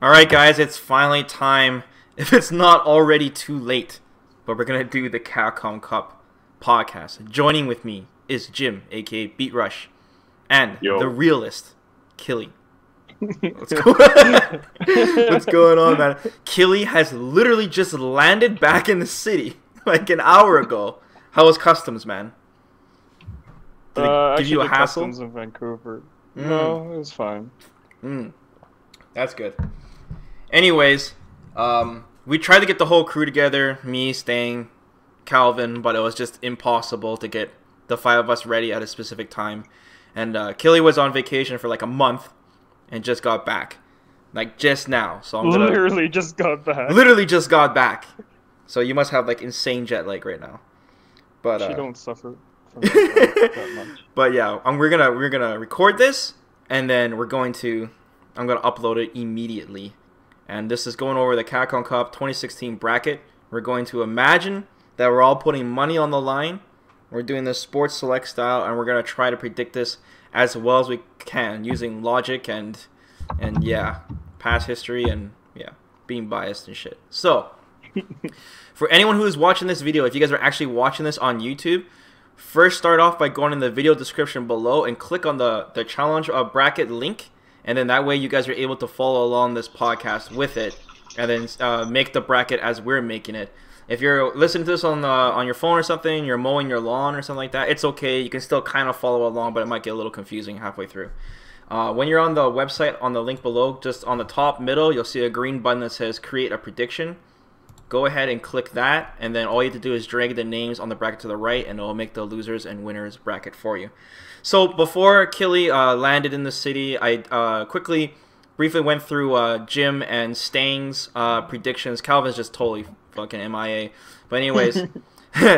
Alright guys, it's finally time, if it's not already too late, but we're gonna do the Capcom Cup podcast. Joining with me is Jim, aka Beat Rush, and the Yo. realist, Killy. What's going on, man? Killy has literally just landed back in the city, like an hour ago. How was customs, man? Did it give you a hassle? Customs in Vancouver. No, it was fine. That's good. Anyways, we tried to get the whole crew together, me, Stang, Calvin, but it was just impossible to get the 5 of us ready at a specific time. And Killy was on vacation for like a month and just got back. Like just now. So I'm gonna Literally just got back. Literally just got back. So you must have like insane jet lag right now. But she don't suffer from that much. But yeah, we're gonna record this and then I'm gonna upload it immediately. And this is going over the Capcom Cup 2016 bracket. We're going to imagine that we're all putting money on the line. We're doing this sports select style, and we're going to try to predict this as well as we can using logic and yeah, past history and yeah, being biased and shit. So, for anyone who is watching this video, if you guys are actually watching this on YouTube, first start off by going in the video description below and click on the challenge bracket link. And then that way you guys are able to follow along this podcast with it, and then make the bracket as we're making it. If you're listening to this on your phone or something, you're mowing your lawn or something like that, it's okay. You can still kind of follow along, but it might get a little confusing halfway through. When you're on the website, on the link below, just on the top middle, you'll see a green button that says Create a Prediction. Go ahead and click that, and then all you have to do is drag the names on the bracket to the right, and it will make the losers and winners bracket for you. So before Killy landed in the city, I briefly went through Jim and Stang's predictions. Calvin's just totally fucking MIA. But anyways,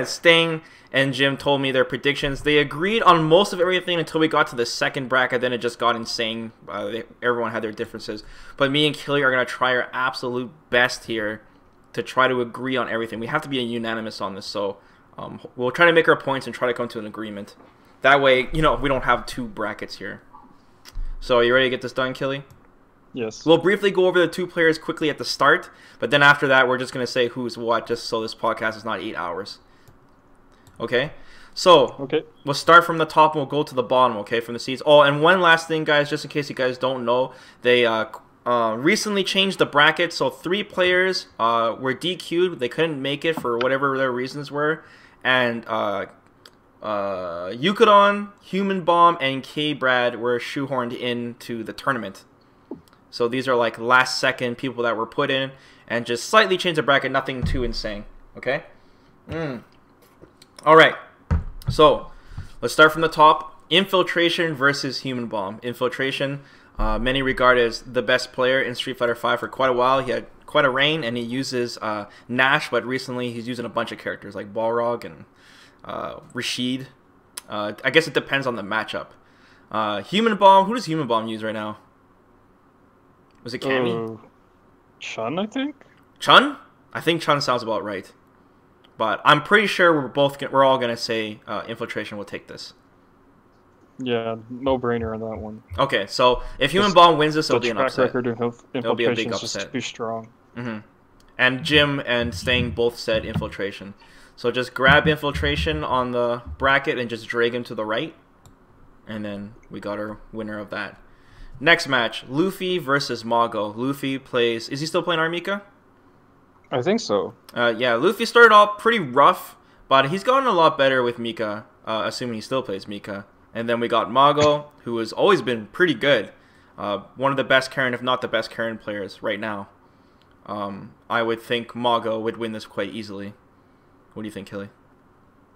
Stang and Jim told me their predictions. They agreed on most of everything until we got to the second bracket. Then it just got insane. Everyone had their differences. But me and Killy are going to try our absolute best here to try to agree on everything. We have to be unanimous on this. So we'll try to make our points and try to come to an agreement. That way, you know, we don't have two brackets here. So, are you ready to get this done, Killy? Yes. We'll briefly go over the two players quickly at the start, but then after that, we're just going to say who's what, just so this podcast is not 8 hours. Okay? So, okay. We'll start from the top and we'll go to the bottom, okay, from the seeds. Oh, and one last thing, guys, just in case you guys don't know, they recently changed the bracket, so 3 players were DQ'd. They couldn't make it for whatever their reasons were, and Yukadon, Human Bomb, and K-Brad were shoehorned into the tournament. So these are like last second people that were put in and just slightly changed the bracket, nothing too insane. Okay? Alright. So, let's start from the top. Infiltration versus Human Bomb. Infiltration, many regard as the best player in Street Fighter V for quite a while. He had quite a reign, and he uses Nash, but recently he's using a bunch of characters like Balrog and Rashid. I guess it depends on the matchup. Human Bomb, who does Human Bomb use right now? Was it Cammy? Chun, I think. Chun? I think Chun sounds about right. But I'm pretty sure we're all gonna say Infiltration will take this. Yeah, no brainer on that one. Okay, so if Human Bomb wins this, it'll be an upset. The track record of Infiltration is just too strong. And Jim and Stang both said Infiltration. So just grab Infiltration on the bracket and just drag him to the right. And then we got our winner of that. Next match, Luffy versus Mago. Luffy plays... Is he still playing Armika? I think so. Yeah, Luffy started off pretty rough, but he's gotten a lot better with Mika, assuming he still plays Mika. And then we got Mago, who has always been pretty good. One of the best Karen, if not the best Karen players right now. I would think Mago would win this quite easily. What do you think, Killy?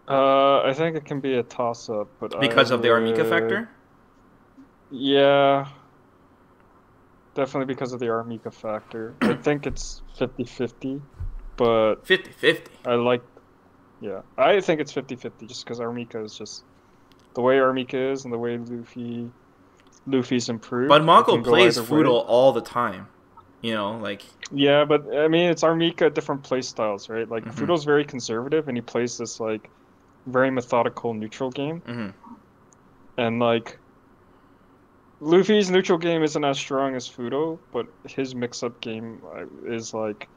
I think it can be a toss-up, but because of the Armika factor? Yeah. Definitely because of the Armika factor. I think it's 50-50, but... 50-50? Yeah, I think it's 50-50 just because Armika is just... The way Armika is and the way Luffy's improved. But Mago plays Foodle all the time. You know, like... Yeah, but, I mean, it's Armika, different play styles, right? Like, Foodle's very conservative, and he plays this, like, very methodical neutral game. And, like... Luffy's neutral game isn't as strong as Fudo, but his mix-up game is like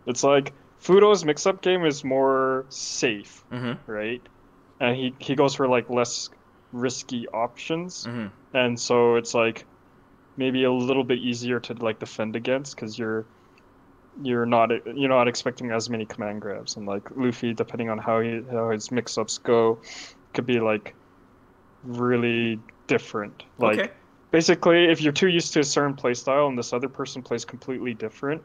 it's like Fudo's mix-up game is more safe, Mm-hmm. right? And he goes for like less risky options, Mm-hmm. and so it's like maybe a little bit easier to like defend against because you're not expecting as many command grabs, and like Luffy, depending on how his mix-ups go, could be like really different. Okay. Like basically, if you're too used to a certain playstyle and this other person plays completely different,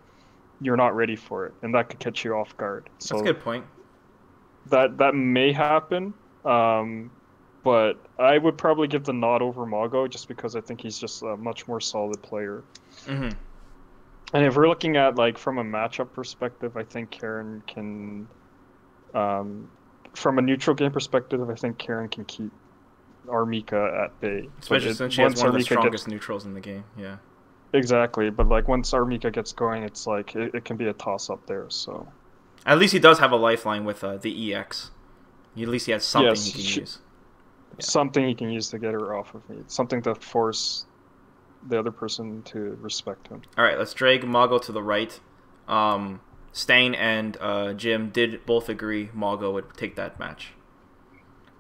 you're not ready for it, and that could catch you off guard. That's a So good point. that may happen. But I would probably give the nod over Mago just because I think he's just a much more solid player. Mm-hmm. And if we're looking at like from a matchup perspective, I think Karen can. From a neutral game perspective, I think Karen can keep Armika at bay. But Especially since she has once one of the Armika strongest gets neutrals in the game. Yeah. exactly, but like once Armika gets going, it's like it can be a toss up there. So At least he does have a lifeline with the EX. At least he has something yes, he can use. Yeah. something he can use to get her off of me. Something to force the other person to respect him. All right, let's drag Mago to the right. Stain and Jim did both agree Mago would take that match.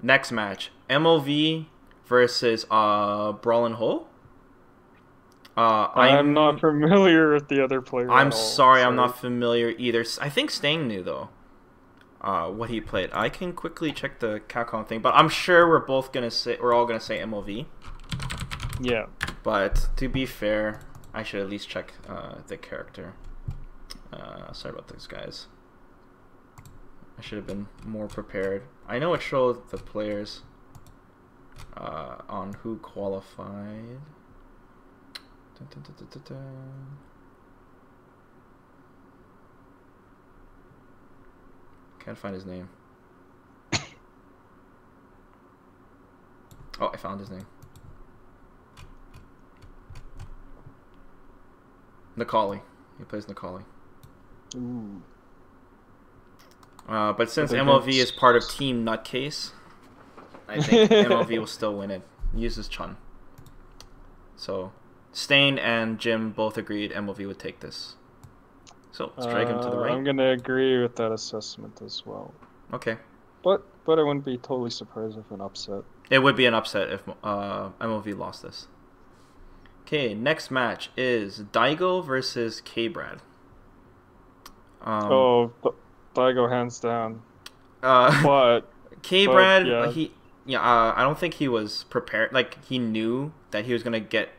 Next match, MOV versus Brawlin' Hole. I'm not familiar with the other player. I'm at all, sorry, I'm not familiar either. I think Stain knew though. What he played. I can quickly check the Capcom thing, but I'm sure we're all gonna say MOV. Yeah. But to be fair, I should at least check the character. Sorry about those guys. I should have been more prepared. I know it showed the players on who qualified. Dun, dun, dun, dun, dun, dun. Can't find his name. Oh, I found his name. Nikali. He plays Nikali. Ooh. But since MLV is part of Team Nutcase, I think MLV will still win it. He uses Chun. So, Stain and Jim both agreed MLV would take this. So, let's drag him to the right. I'm gonna agree with that assessment as well. Okay. But I wouldn't be totally surprised if an upset. It would be an upset if MLV lost this. Okay, next match is Daigo versus K-Brad. Daigo hands down. But K-Brad, yeah. I don't think he was prepared. Like, he knew that he was gonna get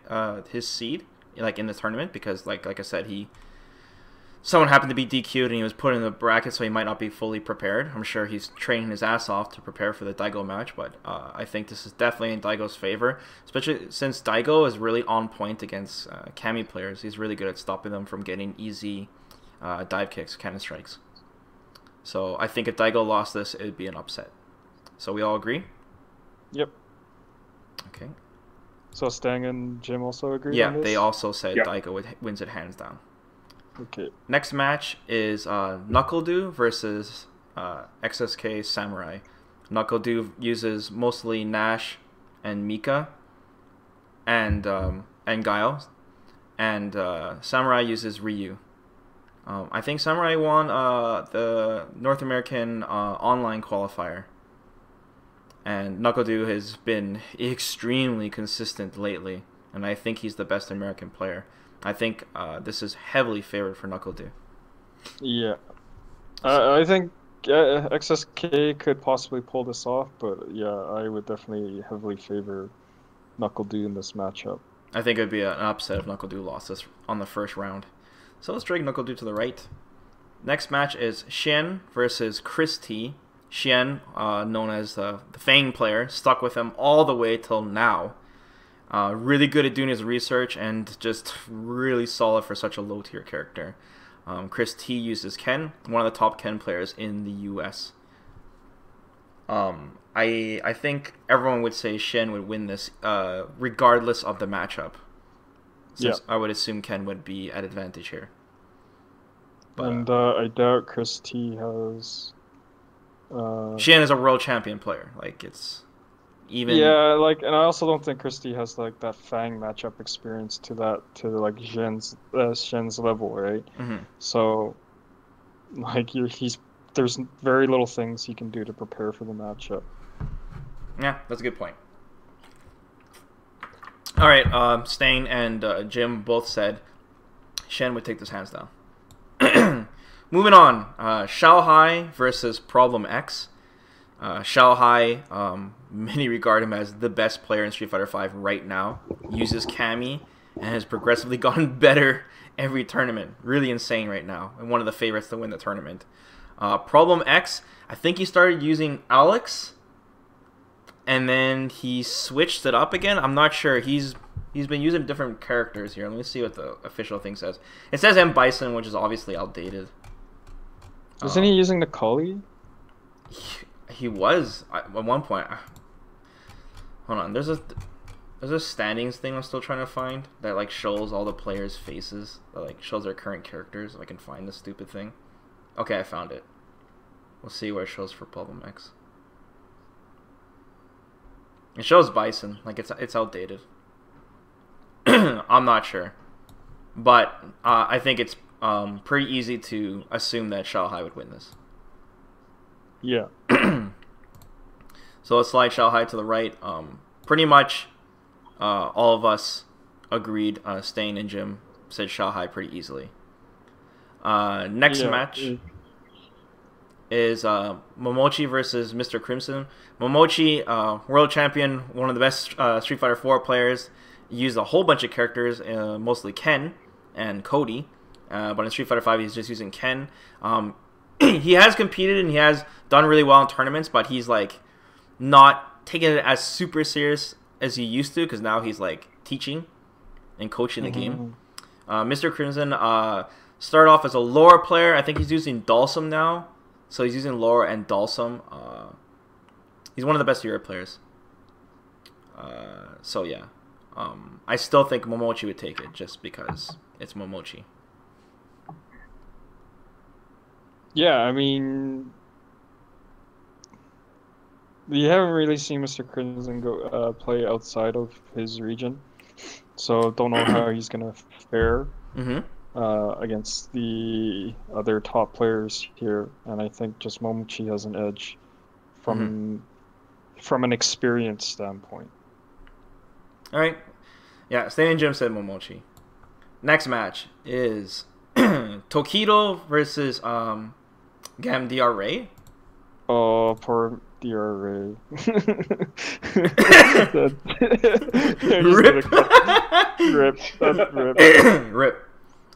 his seed, like in the tournament, because like I said, someone happened to be DQ'd and he was put in the bracket, so he might not be fully prepared. I'm sure he's training his ass off to prepare for the Daigo match, but I think this is definitely in Daigo's favor, especially since Daigo is really on point against Kami players. He's really good at stopping them from getting easy dive kicks, cannon strikes. So I think if Daigo lost this, it would be an upset. So we all agree? Yep. Okay. So Stang and Jim also agree Yeah, on this? they also said Daigo wins it hands down. Okay. Next match is Knuckledew versus XSK Samurai. Knuckledew uses mostly Nash and Mika and Guile, and Samurai uses Ryu. I think Samurai won the North American online qualifier, and Knuckledew has been extremely consistent lately, and I think he's the best American player. I think this is heavily favored for Knuckledew. Yeah. I think XSK could possibly pull this off, but yeah, I would definitely heavily favor Knuckledew in this matchup. I think it would be an upset if Knuckledew lost this on the first round. So let's drag Knuckledew to the right. Next match is Xian versus Chris T. Xian, known as the Fang player, stuck with him all the way till now. Really good at doing his research and just really solid for such a low tier character. Chris T uses Ken, one of the top Ken players in the US. I think everyone would say Shen would win this regardless of the matchup. Since I would assume Ken would be at advantage here. But, and I doubt Chris T has... Shen is a world champion player. Like, it's... even. Yeah, like, and I also don't think Christie has like that Fang matchup experience to like Shen's level, right? Mhm. So like there's very little things he can do to prepare for the matchup. Yeah, that's a good point. All right, Stain and Jim both said Shen would take this hands down. Moving on, Shao Hai versus Problem X. Shao Hai, many regard him as the best player in Street Fighter V right now. Uses Cammy and has progressively gotten better every tournament. Really insane right now, and one of the favorites to win the tournament. Problem X, I think he started using Alex, and then he switched it up again. I'm not sure. He's been using different characters here. Let me see what the official thing says. It says M. Bison, which is obviously outdated. Isn't he using the Kali? He was at one point. Hold on, there's a standings thing I'm still trying to find that like shows all the players' faces, that like shows their current characters. If I can find this stupid thing. Okay, I found it. We'll see where it shows for Problem X. It shows Bison, like it's outdated. I'm not sure, but I think it's pretty easy to assume that Shao Hai would win this. Yeah. So let's slide Shao Hai to the right. Pretty much all of us agreed. Stain and Jim said Shao Hai pretty easily. Next match is Momochi versus Mr. Crimson. Momochi, world champion, one of the best Street Fighter 4 players. Used a whole bunch of characters, mostly Ken and Cody. But in Street Fighter 5, he's just using Ken. He has competed and he has done really well in tournaments, but he's like not taking it as super serious as he used to, because now he's like teaching and coaching the game. Mr. Crimson started off as a Laura player. I think he's using Dalsum now, so he's using Laura and Dalsum. He's one of the best Europe players. So yeah, I still think Momochi would take it just because it's Momochi. Yeah, I mean, we haven't really seen Mr. Crimson go play outside of his region, so don't know how he's gonna fare against the other top players here. And I think just Momochi has an edge from an experience standpoint. All right, yeah. Stan and Jim said Momochi. Next match is Tokido versus Gam DRA. Oh, poor DRA. Rip. Rip. That's rip. Rip.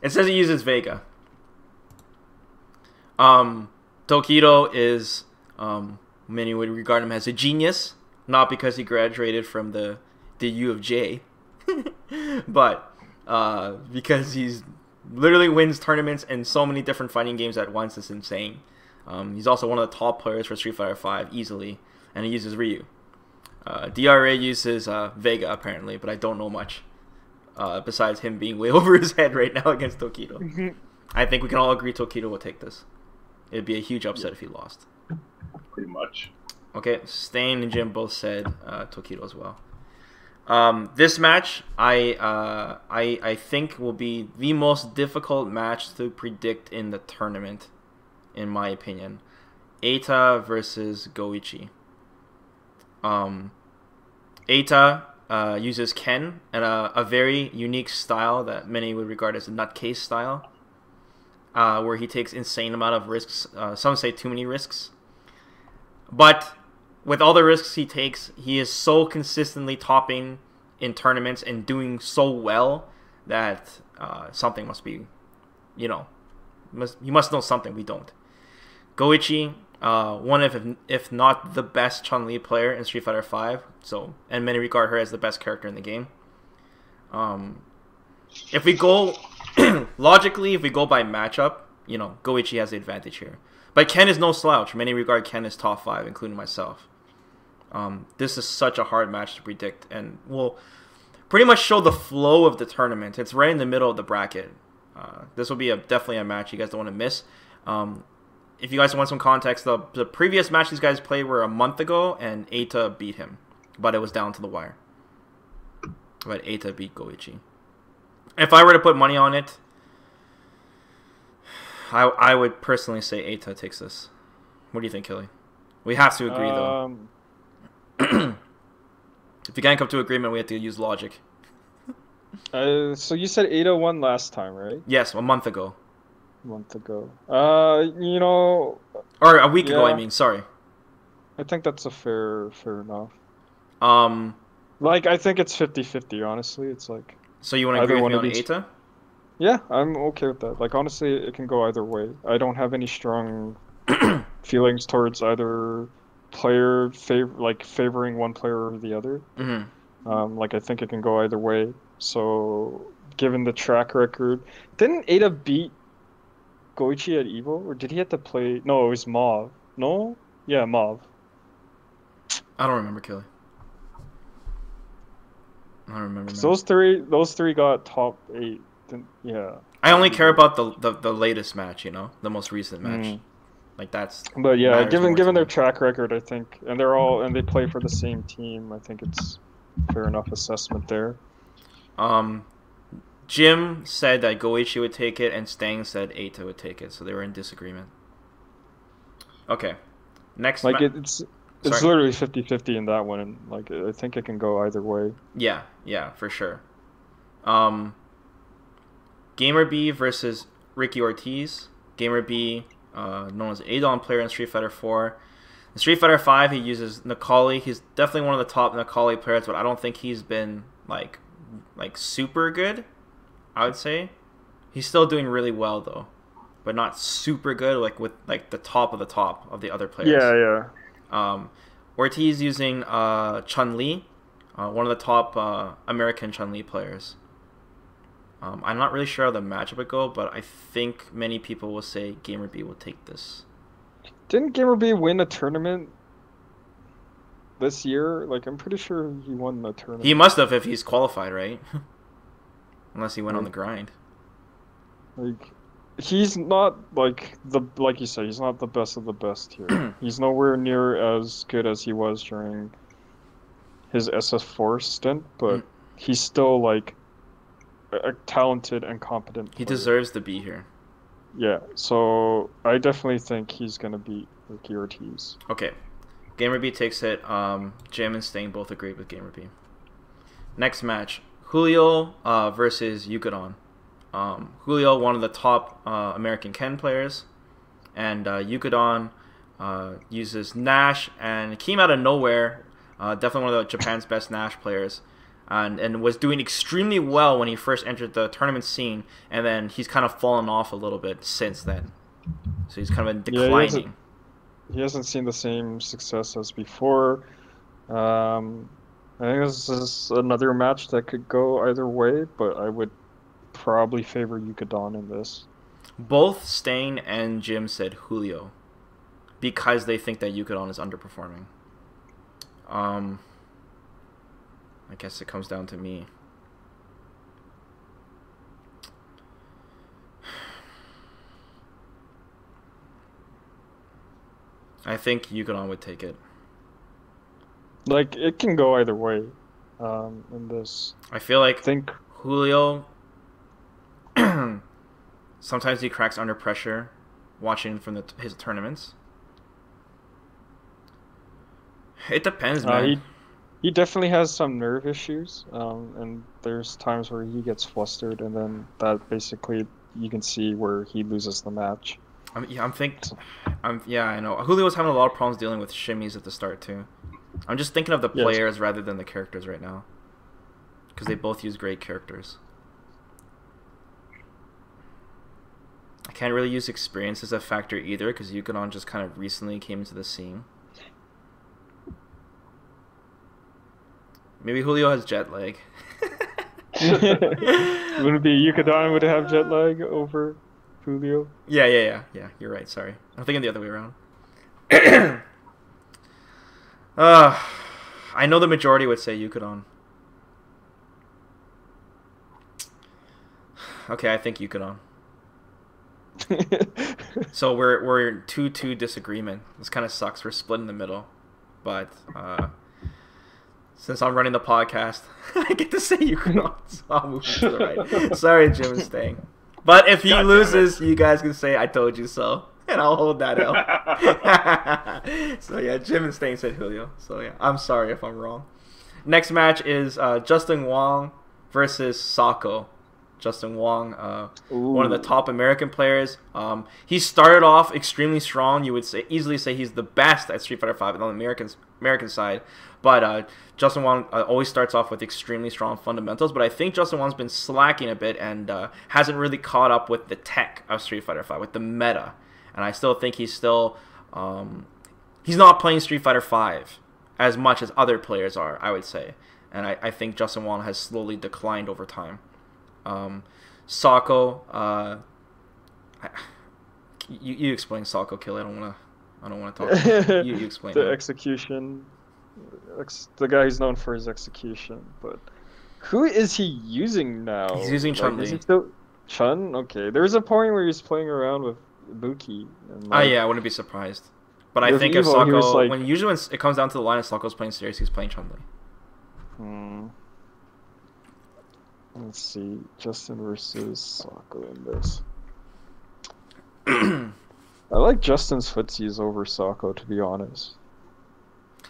It says he uses Vega. Tokido is, many would regard him as a genius, not because he graduated from the U of J, but because he's literally wins tournaments in so many different fighting games at once. It's insane. He's also one of the top players for Street Fighter V easily, and he uses Ryu. DRA uses Vega apparently, but I don't know much besides him being way over his head right now against Tokido. I think we can all agree Tokido will take this. It'd be a huge upset if he lost. Pretty much. Okay, Stain and Jim both said Tokido as well. This match, I think will be the most difficult match to predict in the tournament, in my opinion. Eita versus Goichi. Eita uses Ken and a very unique style that many would regard as a nutcase style, where he takes insane amount of risks. Some say too many risks. But with all the risks he takes, he is so consistently topping in tournaments and doing so well that something must be, you must know something we don't. Goichi, one of, if not the best Chun-Li player in Street Fighter V, and many regard her as the best character in the game. If we go logically, if we go by matchup, Goichi has the advantage here. But Ken is no slouch. Many regard Ken as top 5, including myself. This is such a hard match to predict, and will pretty much show the flow of the tournament. It's right in the middle of the bracket. This will be definitely a match you guys don't want to miss. If you guys want some context, the previous match these guys played were a month ago, and Eita beat him. but it was down to the wire. But Eita beat Goichi. If I were to put money on it, I would personally say Eita takes this. What do you think, Killy? We have to agree, though. If you can't come to agreement, we have to use logic. So you said 801 last time, right? Yes, a month ago. A month ago. Or a week ago, I mean, sorry. I think that's a fair enough. Like, I think it's 50-50, honestly. It's like... So you want to agree with me on Eita? Yeah, I'm okay with that. Like, honestly, it can go either way. I don't have any strong feelings towards either player favoring one player or the other. I think it can go either way. So, given the track record, didn't Eita beat Goichi at Evo, or did he have to play? No, it was Mauve. No, yeah, Mauve. I don't remember, Kelly. I don't remember. Those three got top 8. Yeah. I only care about the latest match, the most recent match. Like that's. But yeah, given their track record, I think, and they play for the same team. I think it's fair enough assessment there. Jim said that Goichi would take it, and Stang said Eita would take it, so they were in disagreement. Okay, next. It's literally 50-50 in that one, and I think it can go either way. Yeah, for sure. Gamer B versus Ricky Ortiz. Gamer B, known as Adon player in Street Fighter 4. In Street Fighter 5, he uses Necalli. He's definitely one of the top Necalli players, but I don't think he's been like super good. I would say he's still doing really well though, but not super good with the top of the other players. Yeah. Ortiz using Chun-Li, one of the top American Chun-Li players. I'm not really sure how the matchup would go, but I think many people will say Gamer B will take this. Didn't Gamer B win a tournament this year? I'm pretty sure he won the tournament. He must have if he's qualified, right? Unless he went on the grind. He's not like you said, he's not the best of the best here. He's nowhere near as good as he was during his SF4 stint, but he's still a talented and competent player. He deserves to be here. Yeah, so I definitely think he's gonna beat Ricky Ortiz. Okay. Gamer B takes it. Jim and Sting both agreed with Gamer B. Next match. Julio versus Yukadon. Julio, one of the top American Ken players, and Yukadon uses Nash, and came out of nowhere. Definitely one of Japan's best Nash players, and was doing extremely well when he first entered the tournament scene, and then he's kind of fallen off a little bit since then. So he's kind of been declining. He hasn't seen the same success as before. I think this is another match that could go either way, but I would probably favor Yukadon in this. Both Stain and Jim said Julio because they think that Yukadon is underperforming. I guess it comes down to me. I think Yukadon would take it. It can go either way in this. I feel Julio, sometimes he cracks under pressure watching from his tournaments. It depends, man. He definitely has some nerve issues, and there's times where he gets flustered, and then that basically you can see where he loses the match. I know. Julio was having a lot of problems dealing with shimmies at the start too. I'm just thinking of the players rather than the characters right now, because they both use great characters. I can't really use experience as a factor either, because Yukadon just kind of recently came into the scene. Maybe Julio has jet lag. Wouldn't it be Yukadon would have jet lag over Julio? Yeah. You're right. Sorry, I'm thinking the other way around. I know the majority would say Yukadon. Okay, I think Yukadon. So we're 2-2 disagreement. This kind of sucks. We're split in the middle, but Since I'm running the podcast, I get to say Ukraine, so I'll move to the right. Sorry, Jim is staying. But if he loses, you guys can say I told you so, and I'll hold that L. So yeah, Jim is staying, said Julio. So yeah, I'm sorry if I'm wrong. Next match is Justin Wong versus Sako. Justin Wong, one of the top American players. He started off extremely strong. You would easily say he's the best at Street Fighter V on the American side. But Justin Wong always starts off with extremely strong fundamentals. But I think Justin Wong's been slacking a bit and hasn't really caught up with the tech of Street Fighter V, with the meta. And I still think he's still he's not playing Street Fighter V as much as other players are, I would say. And I think Justin Wong has slowly declined over time. Sako, you explain Sako kill. I don't wanna talk about it. You explain the execution. The guy who's known for his execution, but who is he using now? He's using Chun-Li. Is he still Chun? Okay, there was a point where he's playing around with Buki. And yeah, I wouldn't be surprised. But I think if Sako, usually when it comes down to the line, if Sako's playing serious, he's playing Chun-Li. Let's see, Justin versus Sako in this. I like Justin's footsies over Sako, to be honest.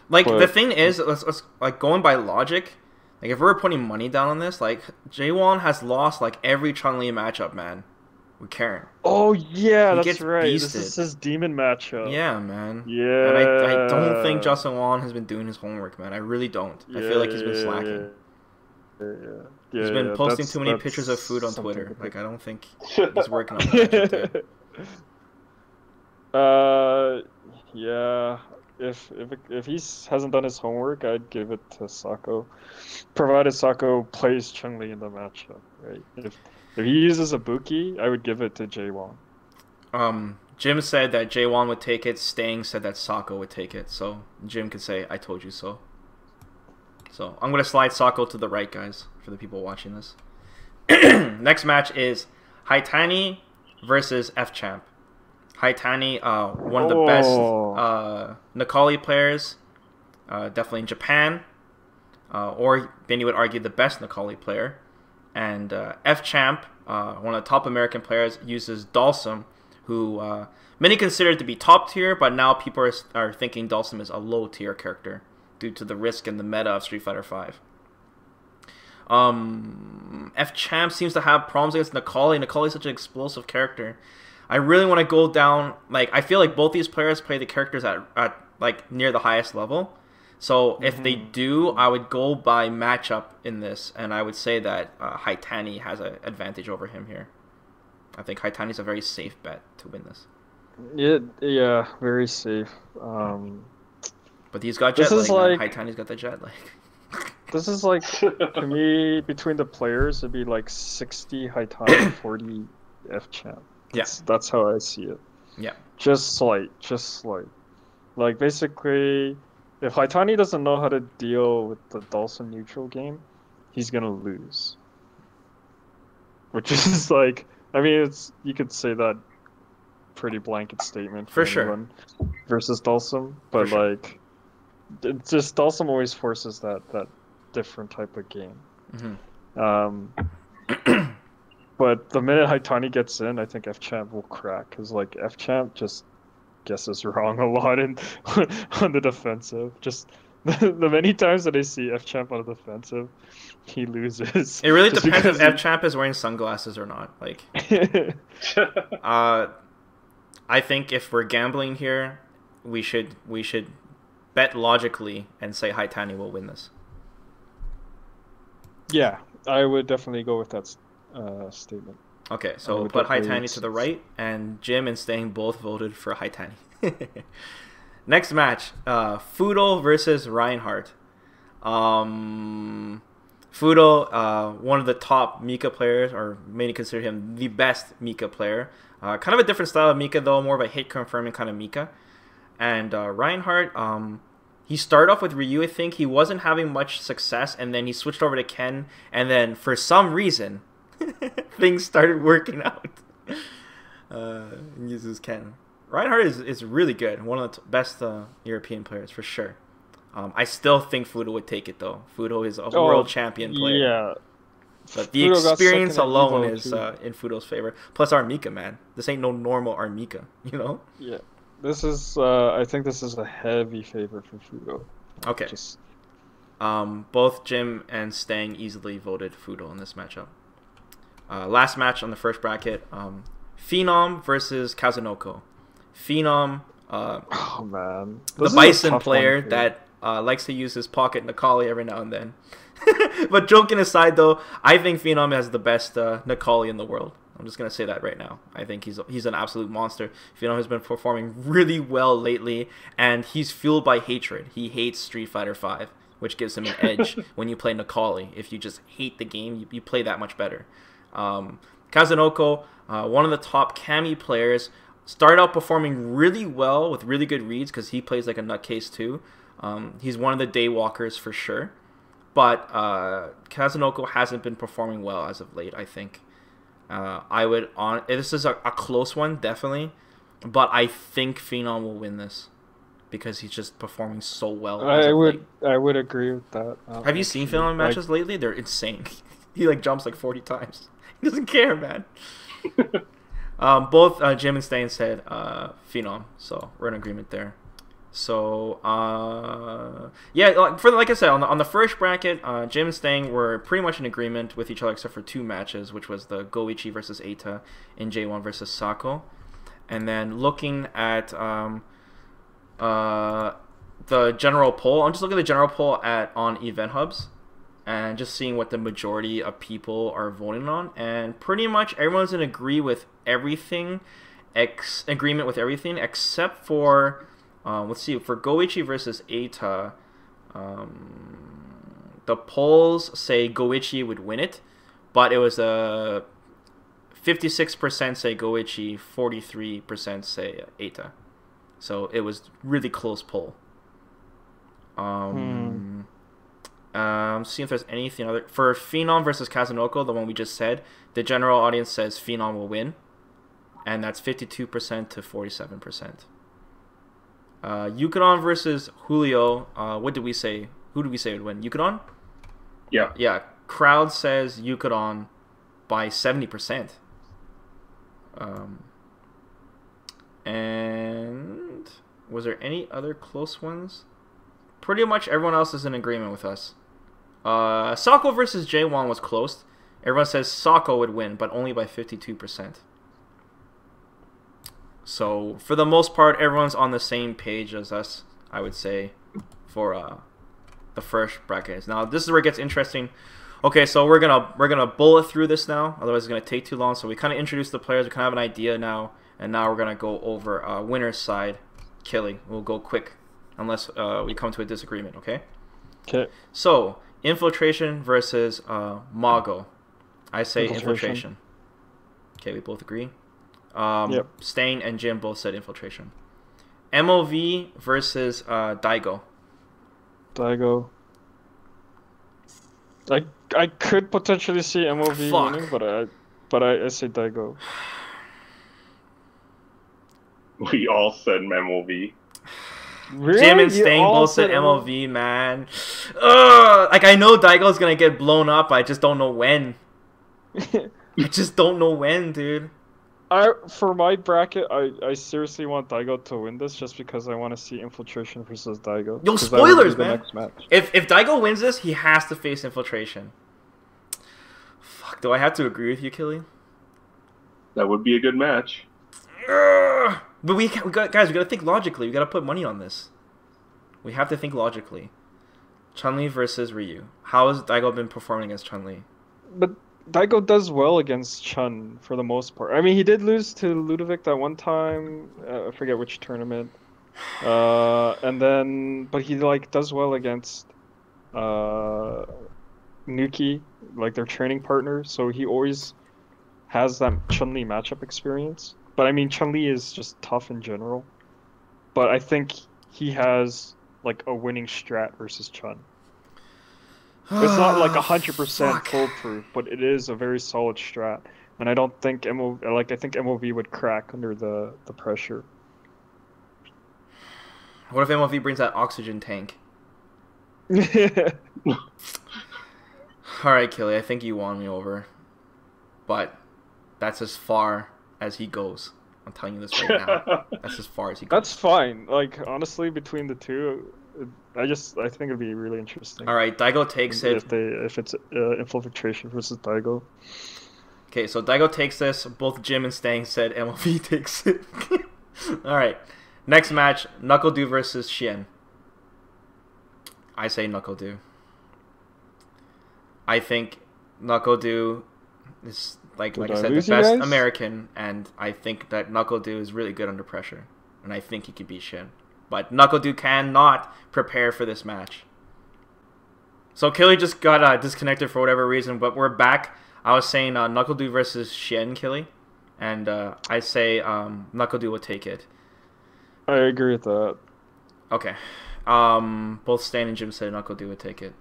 Like, the thing is, let's like, going by logic, like, if we're putting money down on this, like, Jaewon has lost, like, every Chun-Li matchup, man, with Karen. Oh, yeah, that's right. Beasted. This is his demon matchup. Yeah, man. Yeah. And I don't think Justin Wong has been doing his homework, man. I really don't. I feel like he's been slacking. He's been posting too many pictures of food on Twitter. Like, I don't think he's working on that. Yeah. If he hasn't done his homework, I'd give it to Sako, provided Sako plays Chun-Li in the matchup. Right? If he uses a Buki, I would give it to Jaewon. Jim said that Jaewon would take it. Stang said that Sako would take it. So Jim could say, "I told you so." So I'm gonna slide Sako to the right, guys, for the people watching this. Next match is Haitani versus F-Champ. Haitani, one of the best Necalli players, definitely in Japan, or then you would argue the best Necalli player. And F-Champ, one of the top American players, uses Dalsum, who many consider to be top tier, but now people are thinking Dalsum is a low tier character due to the risk and the meta of Street Fighter V. F-Champ seems to have problems against Necalli. Necalli is such an explosive character. I really want to go down, like, I feel like both these players play the characters at like, near the highest level. So if they do, I would go by matchup in this, and I would say that Haitani has an advantage over him here. I think Haitani's a very safe bet to win this. Yeah, very safe. But he's got jet lag, like, Haitani's got the jet lag. This is like, to me, between the players, it'd be like 60 Haitani, 40 F-Champ. That's how I see it. Yeah. Just slight. Like, basically, if Haitani doesn't know how to deal with the Dalsum neutral game, he's gonna lose. Which is like, I mean, you could say that pretty blanket statement for anyone versus Dalsum, but like, it's just Dalsum always forces that different type of game. But the minute Haitani gets in, I think F-Champ will crack, because like F-Champ just guesses wrong a lot on the defensive. Just the many times that I see F-Champ on the defensive, he loses. It really depends if F-Champ is wearing sunglasses or not. Like, I think if we're gambling here, we should bet logically and say Haitani will win this. Yeah, I would definitely go with that statement. Okay, so we'll put Haitani to the right, and Jim and Stang both voted for Haitani. Next match, Fudo versus Reinhardt. Fudo, one of the top Mika players, or many consider him the best Mika player. Kind of a different style of Mika, though, more of a hit confirming kind of Mika. And Reinhardt, he started off with Ryu, I think. He wasn't having much success, and then he switched over to Ken, and then for some reason, things started working out. And uses Ken. Reinhardt is really good. One of the best European players, for sure. I still think Fudo would take it though. Fudo is a world champion player. Yeah. But the Fudo experience alone Evo is too. In Fudo's favor. Plus Armika, man. This ain't no normal Armika, you know? Yeah. This is I think this is a heavy favor for Fudo. Okay. Just Both Jim and Stang easily voted Fudo in this matchup. Last match on the first bracket, Phenom versus Kazunoko. Phenom, oh man. the Bison player that likes to use his pocket Nakali every now and then. But joking aside, though, I think Phenom has the best Nakali in the world. I'm just gonna say that right now. I think he's an absolute monster. Phenom has been performing really well lately, and he's fueled by hatred. He hates Street Fighter V, which gives him an edge when you play Nakali. If you just hate the game, you play that much better. Kazunoko, one of the top Kami players, started out performing really well with really good reads because he plays like a nutcase too. He's one of the daywalkers for sure. But Kazunoko hasn't been performing well as of late, I think. This is a close one, definitely. But I think Phenom will win this because he's just performing so well. I would agree with that. Have you seen Phenom matches lately? They're insane. He like jumps like 40 times. He doesn't care, man. Both Jim and Stain said Phenom, so we're in agreement there. So yeah, like I said, on the first bracket, Jim and Stang were pretty much in agreement with each other except for two matches, which was the Goichi versus Eita and J1 versus Sako. And then looking at the general poll, I'm just looking at the general poll on Event Hubs and just seeing what the majority of people are voting on, and pretty much everyone's in agreement with everything except for let's see, for Goichi versus Eita, the polls say Goichi would win it, but it was a 56% say Goichi, 43% say Eita. So it was really close poll. See if there's anything other for Phenom versus Kazunoko, the one we just said. The general audience says Phenom will win, and that's 52% to 47%. Yukadon versus Julio. What did we say? Who did we say would win? Yukadon? Yeah. Yeah. Crowd says Yukadon by 70%. And was there any other close ones? Pretty much everyone else is in agreement with us. Sako versus J1 was close. Everyone says Sako would win, but only by 52%. So, for the most part, everyone's on the same page as us, I would say, for the first bracket. Now, this is where it gets interesting. Okay, so we're gonna bullet through this now, otherwise it's gonna take too long. So we kind of introduced the players, we kind of have an idea now, and now we're gonna go over winner's side. Killy, we'll go quick, unless we come to a disagreement. Okay. Okay. So, Infiltration versus Mago. I say Infiltration. Okay, we both agree. Yep. Stain and Jim both said Infiltration. MOV versus Daigo. Daigo. I could potentially see MOV winning, but I say Daigo. We all said MOV. Really? Jim and Stain both said MOV, man. Like, I know Daigo's gonna get blown up, I just don't know when. I just don't know when, dude. For my bracket, I seriously want Daigo to win this just because I want to see Infiltration versus Daigo. Yo, spoilers, man. Next match. If Daigo wins this, he has to face Infiltration. Fuck, do I have to agree with you, Killy? That would be a good match. But we gotta think logically. We gotta put money on this. We have to think logically. Chun-Li versus Ryu. How has Daigo been performing against Chun-Li? But Daigo does well against Chun for the most part. I mean, he did lose to Ludovic that one time. I forget which tournament. And then, but he does well against Nuki, like their training partner. So he always has that Chun-Li matchup experience. But I mean, Chun-Li is just tough in general. But I think he has like a winning strat versus Chun. It's not like 100% foolproof, but it is a very solid strat. And I don't think I think MOV would crack under the pressure. What if MOV brings that oxygen tank? Alright, Killy, I think you won me over. But that's as far as he goes. I'm telling you this right now. That's as far as he goes. That's fine. Like, honestly, between the two, I think it'd be really interesting. Alright, Daigo takes it. If it's Infiltration versus Daigo. Okay, so Daigo takes this. Both Jim and Stang said MLV takes it. Alright. Next match, NuckleDu versus Shin. I say NuckleDu. I think NuckleDu is, like I said, the best American, and I think that NuckleDu is really good under pressure. And I think he could beat Shin. But NuckleDu cannot prepare for this match. So Killy just got disconnected for whatever reason, but we're back. I was saying NuckleDu versus Shin, Killy. And I say NuckleDu will take it. I agree with that. Okay. Both Stan and Jim said NuckleDu would take it.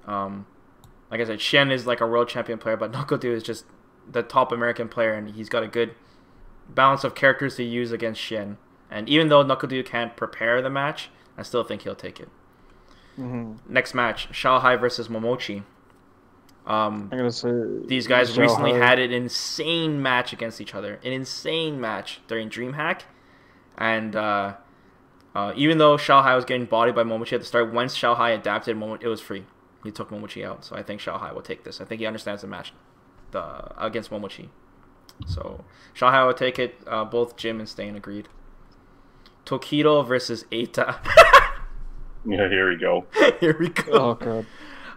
Like I said, Shen is like a world champion player, but NuckleDu is just the top American player, and he's got a good balance of characters to use against Shen. And even though NuckleDu can't prepare the match, I still think he'll take it. Next match, Xiaohai versus Momochi. I'm gonna say these guys recently had an insane match against each other. An insane match during DreamHack. And even though Xiaohai was getting bodied by Momochi at the start, once Xiaohai adapted, it was free. He took Momochi out. So I think Xiaohai will take this. I think he understands the match against Momochi. So Xiaohai will take it. Both Jim and Stain agreed. Tokido versus Eita. Yeah, here we go. Here we go. Oh god.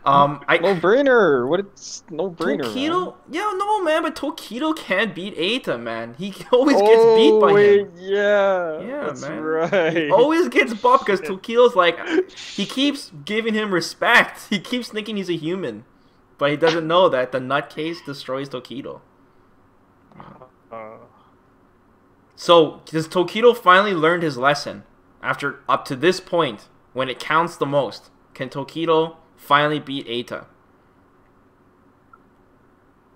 No brainer. What? It's no brainer. Tokido, yeah, no man, but Tokido can't beat Eita, man. He always gets beat by him. Yeah, that's man. Right. He always gets bumped because Tokido's like, he keeps giving him respect. He keeps thinking he's a human, but he doesn't know that the nutcase destroys Tokido. So does Tokido finally learned his lesson after up to this point when it counts the most? Can Tokido finally beat Eita?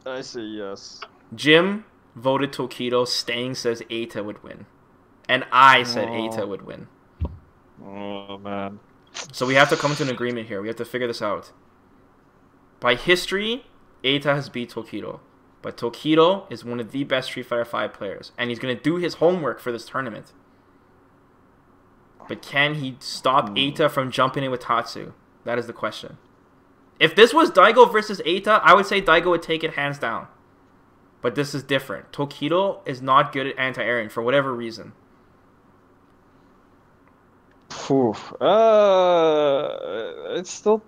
I say yes. Jim voted Tokido. Stang says Eita would win. And I said Eita would win. Oh, man. So we have to come to an agreement here. We have to figure this out. By history, Eita has beat Tokido. But Tokido is one of the best Street Fighter V players. And he's going to do his homework for this tournament. But can he stop Eita from jumping in with Tatsu? That is the question. If this was Daigo versus Eita, I would say Daigo would take it hands down. But this is different. Tokido is not good at anti-airing for whatever reason. Oof. I still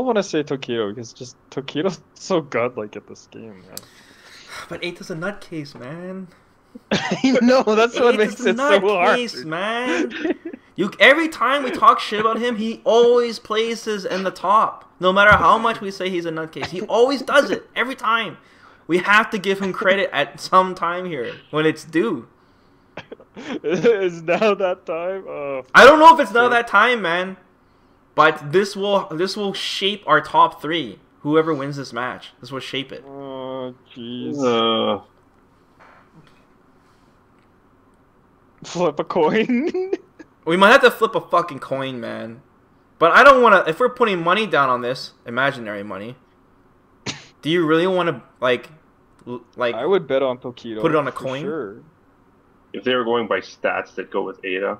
want to say Tokido because just Tokido's so godlike at this game, man. But Eita's a nutcase, man. No, that's what makes it so hard, man. Every time we talk shit about him, he always places in the top. No matter how much we say he's a nutcase, he always does it. Every time. We have to give him credit at some time here when it's due. Is now that time? Oh, I don't know if it's now that time, man. But this will shape our top 3. Whoever wins this match, this will shape it. Oh, jeez. Flip a coin. We might have to flip a fucking coin, man. But I don't want to... If we're putting money down on this, imaginary money, do you really want to, like... I would bet on Tokido. Put it on a coin? Sure. If they were going by stats that go with Eita.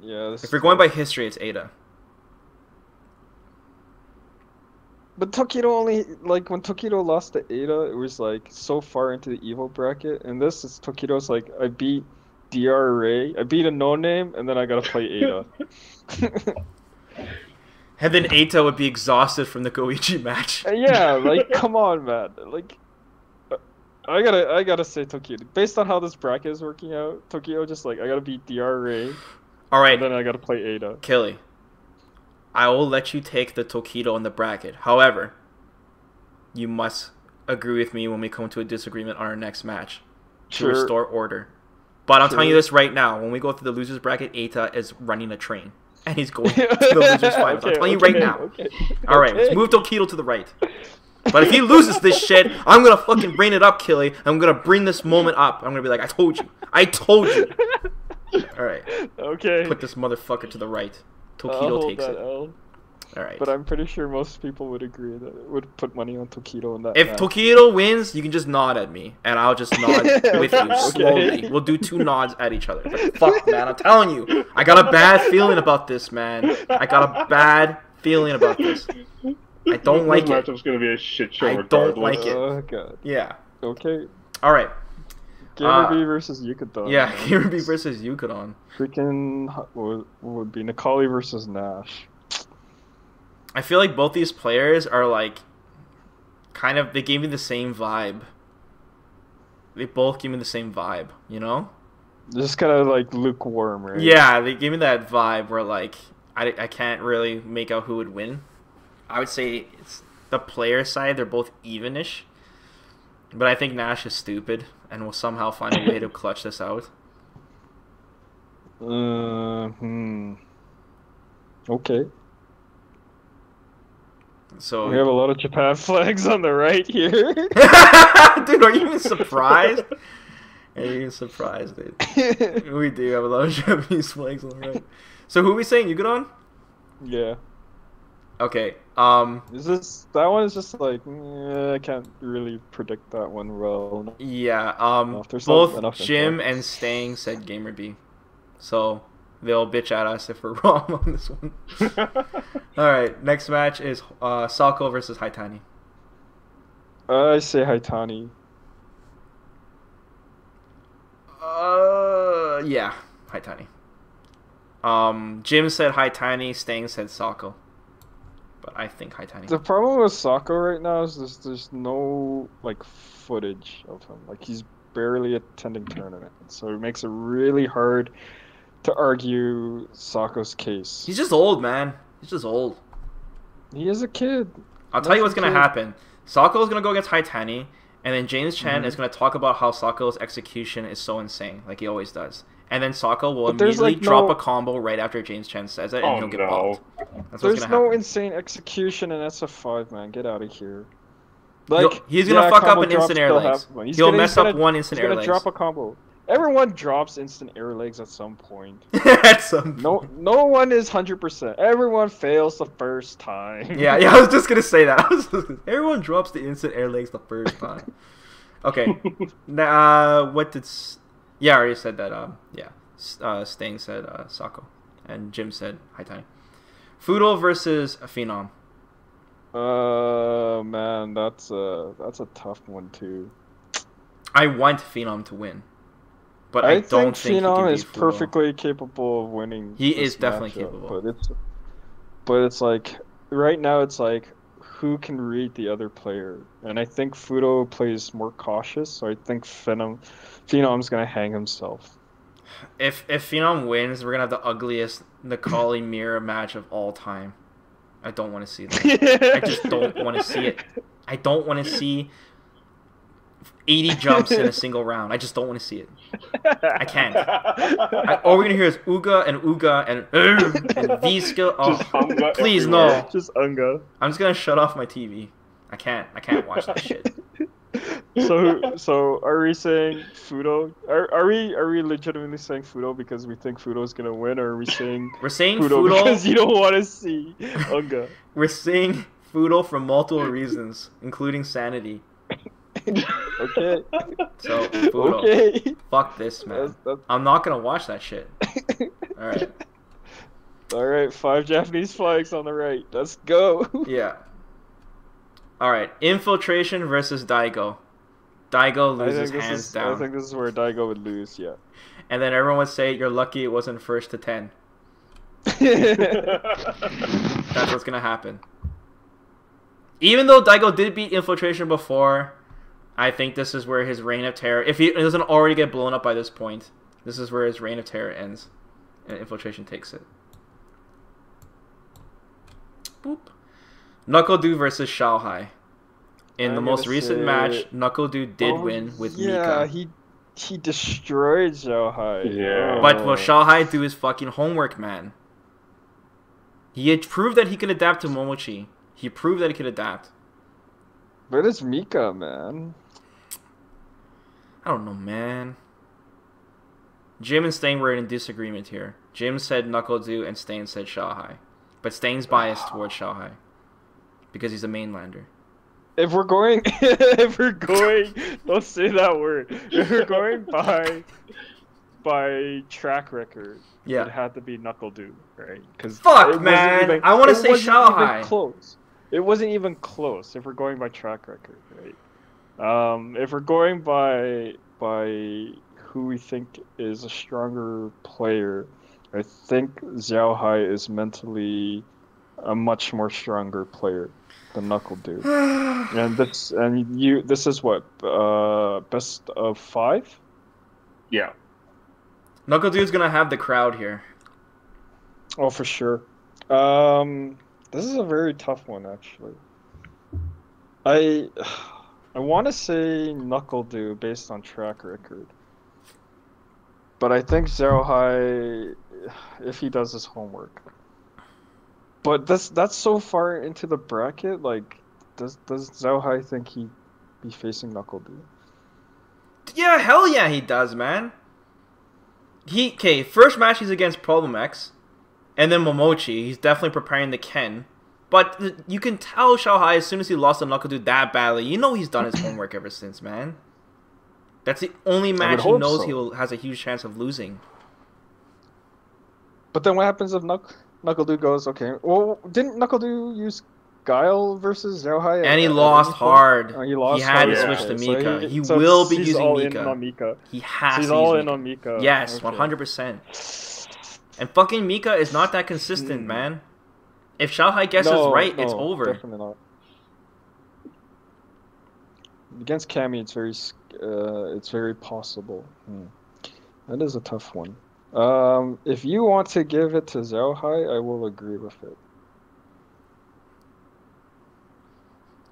Yeah. If we're going by history, it's Eita. But Tokido only... Like, when Tokido lost to Eita, it was, like, so far into the evil bracket. And this is Tokido's, like, I beat... DR Ray. I beat a no-name, and then I gotta play Eita. And then Eita would be exhausted from the Goichi match. Yeah, like, come on, man. Like, I gotta say Tokido. Based on how this bracket is working out, Tokido just like, I gotta beat DR Ray. Alright. And then I gotta play Eita. Killy, I will let you take the Tokido in the bracket. However, you must agree with me when we come to a disagreement on our next match. To restore order. But I'm telling you this right now. When we go through the losers bracket, Eita is running a train. And he's going to the losers finals. I'm telling you right now. Alright, let's move Tokido to the right. But if he loses this shit, I'm going to fucking bring it up, Killy. I'm going to bring this moment up. I'm going to be like, I told you. I told you. Alright. Okay. Put this motherfucker to the right. Tokido hold takes that it. L. All right. But I'm pretty sure most people would agree that would put money on Tokido in that If match. Tokido wins, you can just nod at me, and I'll just nod with you Okay. slowly. We'll do 2 nods at each other. But fuck, man, I'm telling you, I got a bad feeling about this, man. I got a bad feeling about this. I don't like it. This matchup's gonna be a shit show I regardless. don't like it. Oh god. Yeah. Okay. All right. Gamer B versus Yukadon. Yeah, man. Gamer B versus Yukadon. Freaking what would be Nikali versus Nash. I feel like both these players are like kind of, they gave me the same vibe. They both give me the same vibe, you know? Just kind of like lukewarm, right? Yeah, they gave me that vibe where like I can't really make out who would win. I would say it's the player side, they're both evenish. But I think Nash is stupid and will somehow find a way to clutch this out. Okay. So We have a lot of Japan flags on the right here. dude, are you even surprised? Are you even surprised, dude? We do have a lot of Japanese flags on the right. So who are we saying? Yukadon? Yeah. Okay. Is this that one is just like I can't really predict that one well. Yeah. There's not enough Both Jim info. and Stang said Gamer B. So they'll bitch at us if we're wrong on this one. Alright, next match is Sako versus Haitani. I say Haitani. Yeah, Haitani. Jim said Haitani, Stang said Sako. But I think Haitani. The problem with Sako right now is there's no like footage of him. Like he's barely attending tournaments, so it makes it really hard to argue Sako's case. He's just old, man. He's just old. He is a kid. I'll tell you what's That's gonna a kid. happen. Sako is gonna go against Haitani, and then James Chen is gonna talk about how Sako's execution is so insane, like he always does. And then Sako will But there's, immediately like, drop no- a combo right after James Chen says it, and Oh, he'll get no. bopped. That's what's There's gonna no happen. insane execution in SF5, man. Get out of here. He's gonna fuck up combo an instant drops air still legs. happen. He'll mess up one instant He's air gonna legs. drop a combo. Everyone drops instant air legs at some point. At some No one is 100%. Everyone fails the first time. Yeah, I was just gonna say that. Everyone drops the instant air legs the first time. Okay. What did? Yeah, I already said that. Yeah. Stang said Sako, and Jim said Haitani. Fudo versus Phenom. Man, that's a tough one too. I want Phenom to win, but I don't think Phenom he is can beat Fudo. perfectly capable of winning. He this is definitely matchup, capable. But it's like right now it's like who can read the other player, and I think Fudo plays more cautious, so I think Phenom's gonna hang himself. If Phenom wins, we're gonna have the ugliest Nikali mirror match of all time. I don't want to see that. I just don't want to see it. I don't want to see 80 jumps in a single round. I just don't want to see it. I can't. All we're gonna hear is Uga and V skill. Oh, Just Unga please everywhere. no. Just Unga. I'm just gonna shut off my TV. I can't watch that shit. So are we saying Fudo? Are we legitimately saying Fudo because we think Fudo's gonna win, or are we saying We're saying Fudo Fudo. because you don't want to see Unga? We're saying Fudo for multiple reasons, including sanity. Okay. So Fudo. Okay. Fuck this, man. That's- I'm not gonna watch that shit. All right. All right. 5 Japanese flags on the right. Let's go. Yeah. All right. Infiltration versus Daigo. Daigo loses hands down. I think this is where Daigo would lose. Yeah. And then everyone would say, "You're lucky it wasn't first to 10." That's what's gonna happen. Even though Daigo did beat Infiltration before, I think this is where his reign of terror, if he doesn't already get blown up by this point, this is where his reign of terror ends, and Infiltration takes it. Boop. Knuckle-Doo versus Xiaohai. In the most recent match, Knuckle-Doo did win with Mika. Yeah, he destroyed Xiaohai. Yeah. But will Xiaohai do his fucking homework, man? He had proved that he could adapt to Momochi. He proved that he could adapt. But it's Mika, man. I don't know, man. Jim and Stain were in disagreement here. Jim said NuckleDu and Stain said Xiaohai. But Stain's biased towards Xiaohai. Because he's a mainlander. If we're going, don't say that word. If we're going by track record, it had to be NuckleDu, right? Because fuck, man, I want to say Xiaohai. Close. It wasn't even close. If we're going by track record, right? If we're going by who we think is a stronger player, I think Xiaohai is mentally a much more stronger player than NuckleDu. and this is what best of 5. Yeah. NuckleDu's gonna have the crowd here. Oh, for sure. This is a very tough one, actually. I want to say NuckleDu based on track record, but I think Xiaohai, if he does his homework. But that's so far into the bracket. Like, does Xiaohai think he'd be facing NuckleDu? Yeah, hell yeah, he does, man. First match he's against Problem X, and then Momochi. He's definitely preparing the Ken. But you can tell Xiaohai, as soon as he lost to NuckleDu that badly, you know he's done his homework ever since, man. That's the only match he knows he has a huge chance of losing. But then what happens if NuckleDu goes, okay, well, didn't NuckleDu use Guile versus Xiaohai? And he lost hard. He had to switch to Mika. So he will be using Mika. He has to use all in on Mika. Yes, 100%. And fucking Mika is not that consistent, man. If Xiaohai guesses right, it's over. Definitely not. Against Cammy, it's very possible. That is a tough one. If you want to give it to Xiaohai, I will agree with it.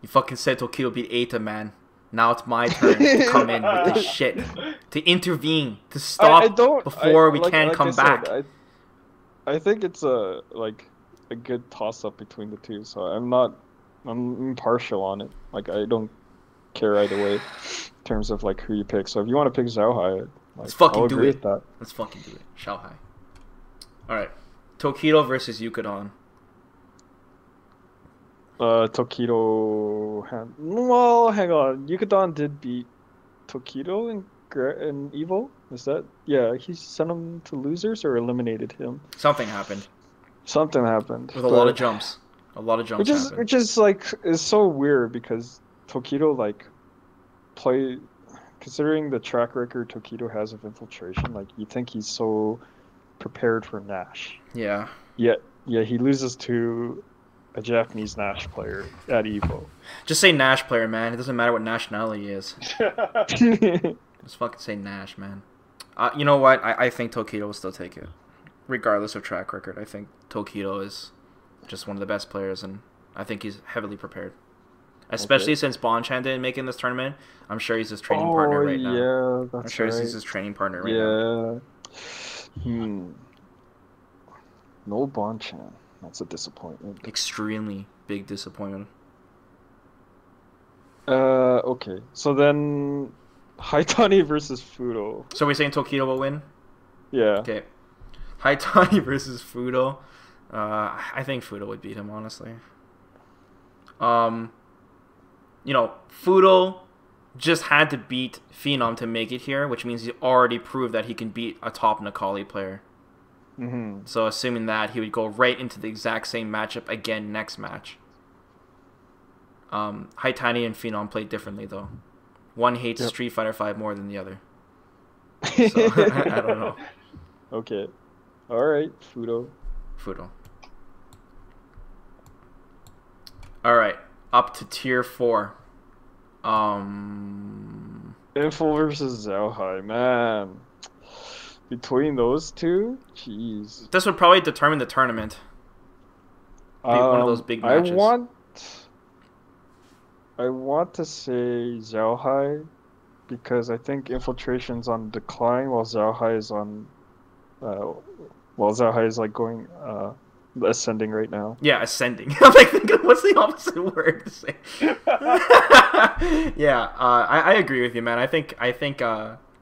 You fucking said Tokido beat Eita, man. Now it's my turn to come in with this shit. To intervene. To stop before we can come back. I think it's a good toss-up between the two, so I'm impartial on it. Like, I don't care either way in terms of like who you pick. So if you want to pick Xiaohai, let's fucking do it. Let's fucking do it. Xiaohai. Alright. Tokido versus Yukadon. Tokido... Well, hang on. Yukadon did beat Tokido in Evo? Is that... Yeah, he sent him to losers or eliminated him? Something happened. Something happened. With a lot of jumps. A lot of jumps happened. Which is, like, is so weird because Tokido, like, considering the track record Tokido has of infiltration, like, you think he's so prepared for Nash. Yeah. Yeah, he loses to a Japanese Nash player at Evo. Just say Nash player, man. It doesn't matter what nationality he is. Just fucking say Nash, man. You know what? I think Tokido will still take it. Regardless of track record, I think Tokido is just one of the best players, and I think he's heavily prepared. Especially since Bonchan didn't make it in this tournament. I'm sure he's his training partner right now. Yeah, that's I'm sure he's his training partner right now. No Bonchan. That's a disappointment. Extremely big disappointment. Okay. So then Haitani versus Fudo. So we're saying Tokido will win? Yeah. Okay. Haitani versus Fudo. I think Fudo would beat him, honestly. You know, Fudo just had to beat Phenom to make it here, which means he already proved that he can beat a top Necalli player. So assuming that, he would go right into the exact same matchup again next match. Haitani and Phenom played differently, though. One hates Street Fighter V more than the other. So, I don't know. Okay. Alright, Fudo. Alright, up to tier 4. Info versus Xiaohai, man. Between those two, jeez. This would probably determine the tournament. Be one of those big matches. I want to say Xiaohai because I think Infiltration's on decline while Xiaohai is on. Xiaohai is like going ascending right now. Yeah, ascending. I'm like thinking, what's the opposite word to say? Yeah, I agree with you, man. I think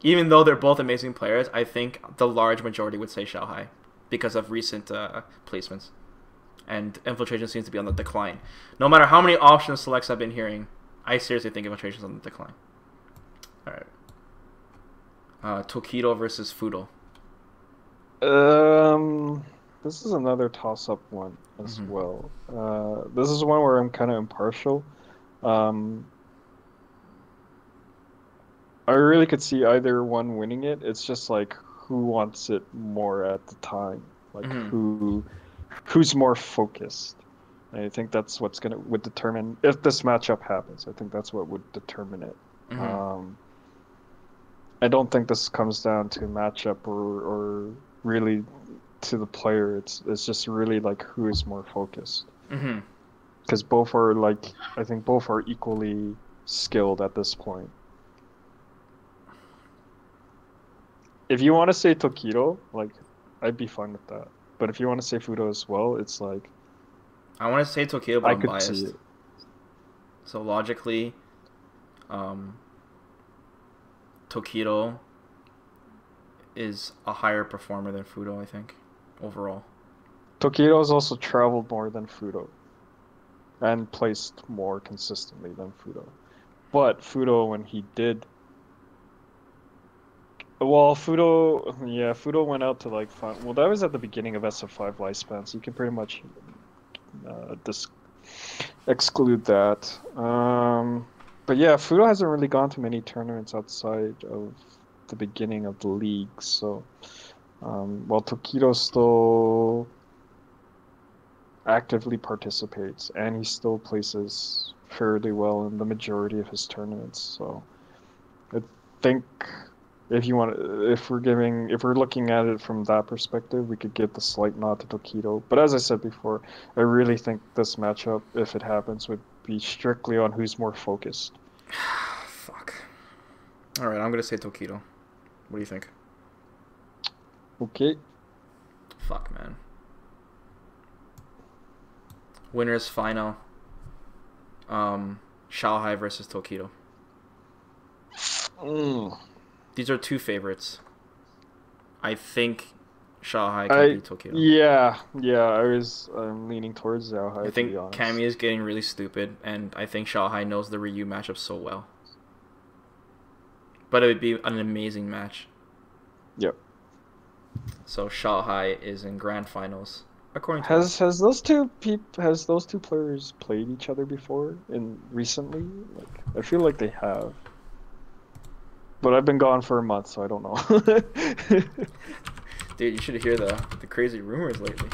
even though they're both amazing players, I think the large majority would say Xiaohai because of recent placements. And Infiltration seems to be on the decline. No matter how many option selects I've been hearing, I seriously think Infiltration's on the decline. Alright. Tokido versus Fudo. This is another toss-up one as well. This is one where I'm kind of impartial. I really could see either one winning it. It's just like who wants it more at the time, like who's more focused. And I think that's what's would determine if this matchup happens. I think that's what would determine it. I don't think this comes down to matchup or really to the player. It's just really like who is more focused. Because both are I think both are equally skilled at this point. If you want to say Tokido, I'd be fine with that. But if you want to say Fudo as well, it's like I want to say Tokido, but I'm biased. See it. So logically, Tokido is a higher performer than Fudo, I think, overall. Tokido has also traveled more than Fudo, and placed more consistently than Fudo. But Fudo, when he did. Well, Fudo went out to well, that was at the beginning of SF5 lifespan, so you can pretty much exclude that. But yeah, Fudo hasn't really gone to many tournaments outside of the beginning of the league, so while Tokido still actively participates, and he still places fairly well in the majority of his tournaments, so I think. If we're looking at it from that perspective, we could give the slight nod to Tokido. But as I said before, I really think this matchup, if it happens, would be strictly on who's more focused. Fuck. Alright, I'm gonna say Tokido. What do you think? Okay. Fuck, man. Winners final. Xiaohai versus Tokido. These are two favorites. I think Xiaohai can beat Tokido. Yeah, I'm leaning towards Xiaohai. I think Cammy is getting really stupid, and I think Xiaohai knows the Ryu matchup so well. But it would be an amazing match. Yep. So Xiaohai is in grand finals. According to has those two players played each other before recently? I feel like they have. But I've been gone for a month, so I don't know. Dude, you should hear the crazy rumors lately.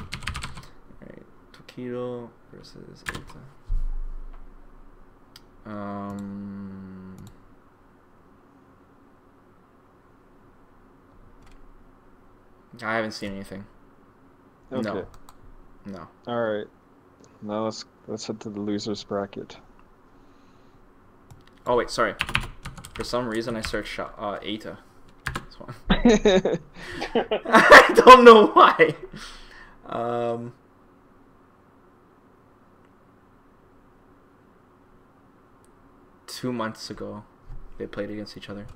Alright, Tokido versus Eita. I haven't seen anything. Okay. No. Alright. Now let's head to the losers bracket. Oh wait, sorry. For some reason, I searched Eita. This one. I don't know why. 2 months ago, they played against each other.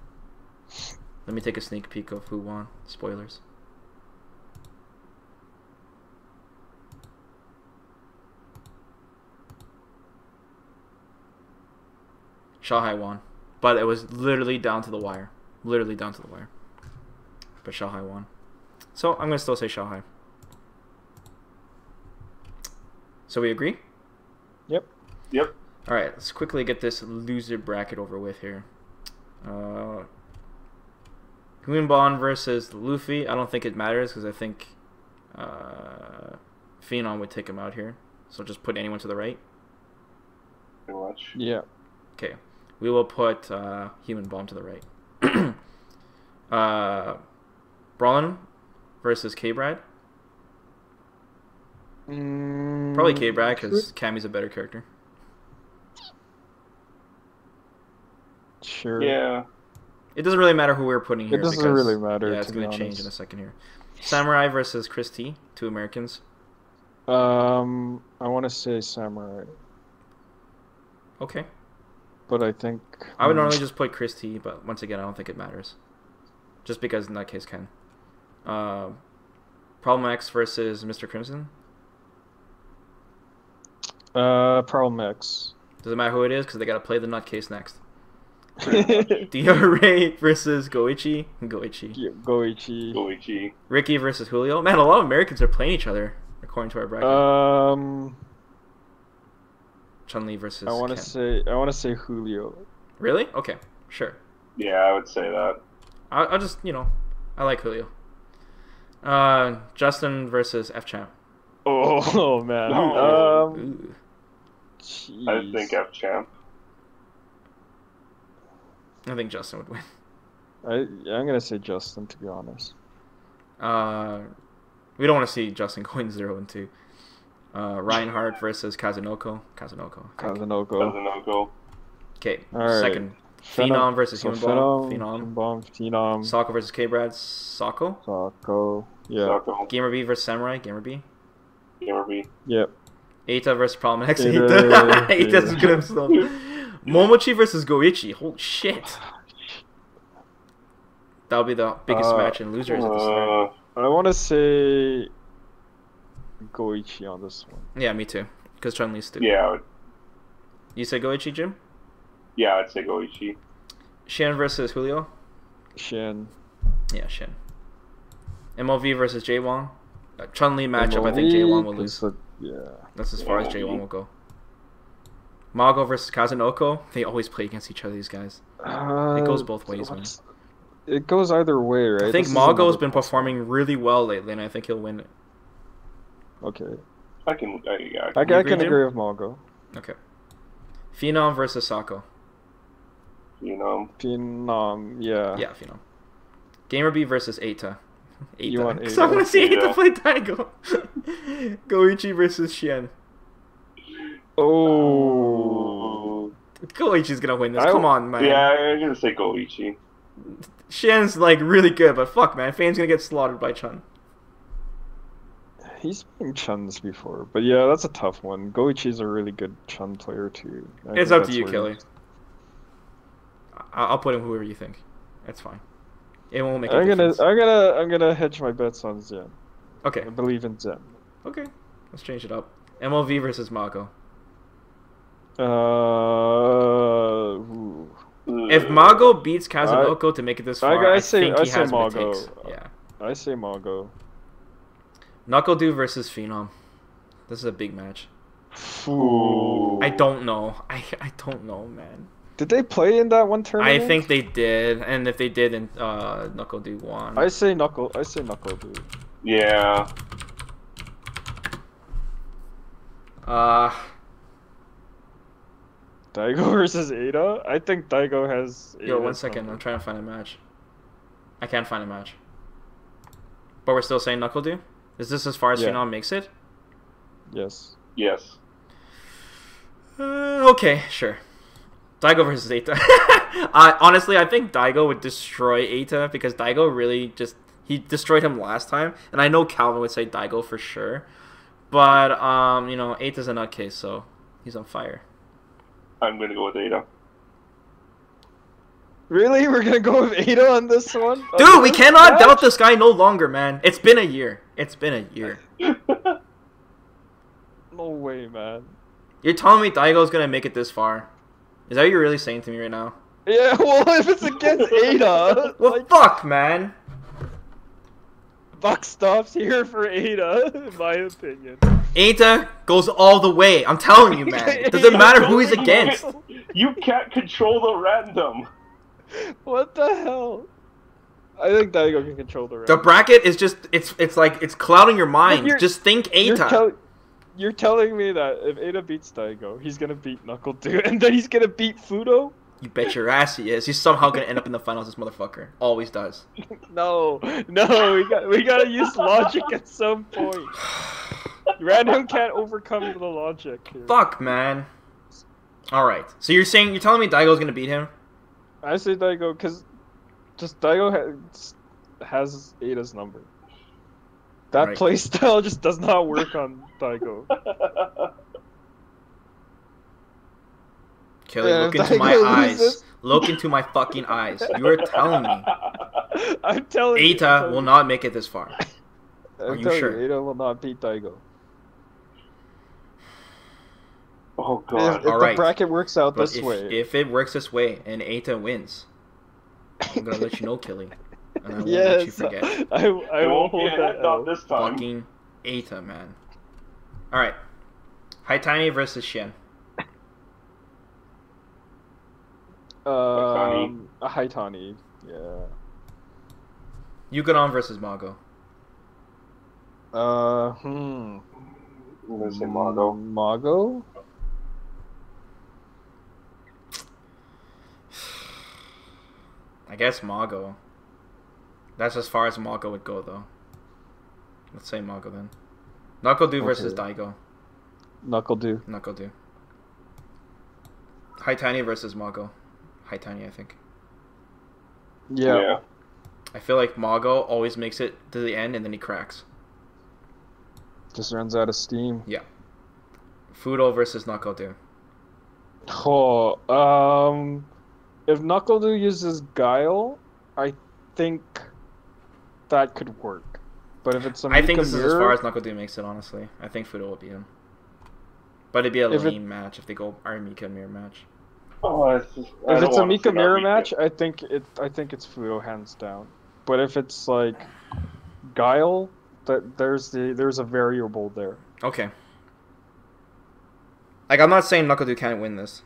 Let me take a sneak peek of who won. Spoilers. Xiaohai won. But it was literally down to the wire. Literally down to the wire. But Xiaohai won. So I'm going to still say Xiaohai. So we agree? Yep. Alright, let's quickly get this loser bracket over with here. Hunbon versus Luffy. I don't think it matters because I think Phenom would take him out here. So just put anyone to the right. Pretty much. Yeah. Okay. We will put Human Bomb to the right. Brawlin versus K-Brad. Probably K-Brad because Cammy's a better character. Sure. Yeah. It doesn't really matter who we're putting here. It doesn't really matter. Yeah, it's going to change in a second here. Samurai versus Chris T. 2 Americans. I want to say Samurai. Okay. But I think... I would normally just put Chris T, but once again, I don't think it matters. just because in that case can. Problem X versus Mr. Crimson. Problem X. Doesn't matter who it is because they gotta play the nutcase next. Ray versus Goichi. Goichi. Ricky versus Julio. Man, a lot of Americans are playing each other according to our bracket. Chun-Li versus I want to say Julio. Really? Okay, sure. Yeah, I would say that. I'll just, I like Julio. Justin versus F-Champ. Oh man. I think F-Champ. I think Justin would win. I'm gonna say Justin, to be honest. We don't want to see Justin going 0-2. Reinhardt versus Kazunoko. Okay, right. Second. Phenom versus Human Bomb. Phenom. Sako versus K-Brad. Sako. Yeah. Sako. Gamer B versus Samurai. Gamer B. Yep. Eita versus Problem X. Eita's good himself. Momochi versus Goichi. Holy shit. That'll be the biggest match in losers at the start. I want to say Goichi on this one. Yeah, me too. Because Chun-Li's stupid. Yeah. You say Goichi, Jim? Yeah, I'd say Goichi. Shen versus Julio? Shen. Yeah, Shen. MOV versus Jay Wong? Chun-Li matchup, I think Jay Wong will lose. Yeah. That's as far as Jay Wong will go. Mago versus Kazunoko? They always play against each other, these guys. It goes both ways, man. It goes either way, right? I think Mago's been performing really well lately, and I think he'll win it. Okay. I can agree with Mago. Okay. Phenom versus Sako. Phenom, yeah. Yeah, Phenom. Gamer B versus Eita. You want Eita? I want to see Eita play Daigo. Goichi versus Shen. Oh. Goichi's gonna win this. Come on, man. Yeah, I'm gonna say Goichi. Shen's like really good, but fuck, man. Fame's gonna get slaughtered by Chun. He's been Chun's before, but yeah, that's a tough one. Goichi's a really good Chun player too. It's up to you, Kelly. I'll put him whoever you think. That's fine. It won't make a difference. I'm gonna hedge my bets on Zen. Okay. I believe in Zen. Okay. Let's change it up. MLV versus Mago. If Mago beats Kazunoko to make it this far, I think he has what it takes. Yeah. I say Mago. Knuckle-Doo versus Phenom. This is a big match. Ooh. I don't know. I don't know, man. Did they play in that one tournament? I think they did, and if they did, then Knuckle-Doo won. I say Knuckle-Doo. Yeah. Daigo versus Ada? I think Daigo has Ada. Yo, 1 second. I'm trying to find a match. I can't find a match. But we're still saying Knuckle-Doo? Is this as far as Phenom makes it? Yes. Yes. Okay, sure. Daigo versus Eita. Honestly, I think Daigo would destroy Eita because Daigo really he destroyed him last time. And I know Calvin would say Daigo for sure. But, Eita's a nutcase, so he's on fire. I'm gonna go with Ada. Really? We're gonna go with Ada on this one? Dude, we cannot doubt this guy no longer, man. It's been a year. No way, man. You're telling me Daigo's gonna make it this far? Is that what you're really saying to me right now? Yeah, well, if it's against Ada... Well, fuck, man. Buck stops here for Ada, in my opinion. Eita goes all the way. I'm telling you, man. It doesn't matter who he's against. You can't control the random. What the hell? I think Daigo can control the random. The bracket is just, it's like, it's clouding your mind. Just think Eita. You're telling me that if Ada beats Daigo, he's gonna beat Knuckle-Doo, and then he's gonna beat Fudo? You bet your ass he is. He's somehow gonna end up in the finals, this motherfucker. Always does. No, we gotta use logic at some point. Random can't overcome the logic here. Fuck, man. Alright. So you're telling me Daigo's gonna beat him? I say Daigo, because just Daigo has Ada's number. That playstyle just does not work on Daigo. Kelly, look into my eyes. Look into my fucking eyes. You are telling me. I'm telling you. Eita will not make it this far. Are you sure? Eita will not beat Daigo. Oh god. If the bracket works out But this way. If it works this way and Eita wins, I'm gonna let you know, Killy. And I won't let you forget. I won't hold that out. This time. Fucking Eita, man. Alright. Haitani versus Shen. Haitani. Yeah. Yukonon versus Mago. I'm gonna say Mago. Mago? I guess Mago. That's as far as Mago would go, though. Let's say Mago then. Knuckle-Do versus Daigo. Knuckle-Do. Knuckle-Do. Haitani versus Mago. Haitani, I think. Yeah. I feel like Mago always makes it to the end and then he cracks. Just runs out of steam. Yeah. Fudo versus Knuckle-Do. Oh, if Knuckle-Do uses Guile, I think that could work. But if it's a I think this is as far as Knuckle-Do makes it, honestly. I think Fudo will beat him. But it'd be a lean match if they go Mika mirror match. Oh, if it's a Mika mirror match, I think it's Fudo hands down. But if it's like Guile, there's a variable there. Okay. Like, I'm not saying Knuckle-Do can't win this,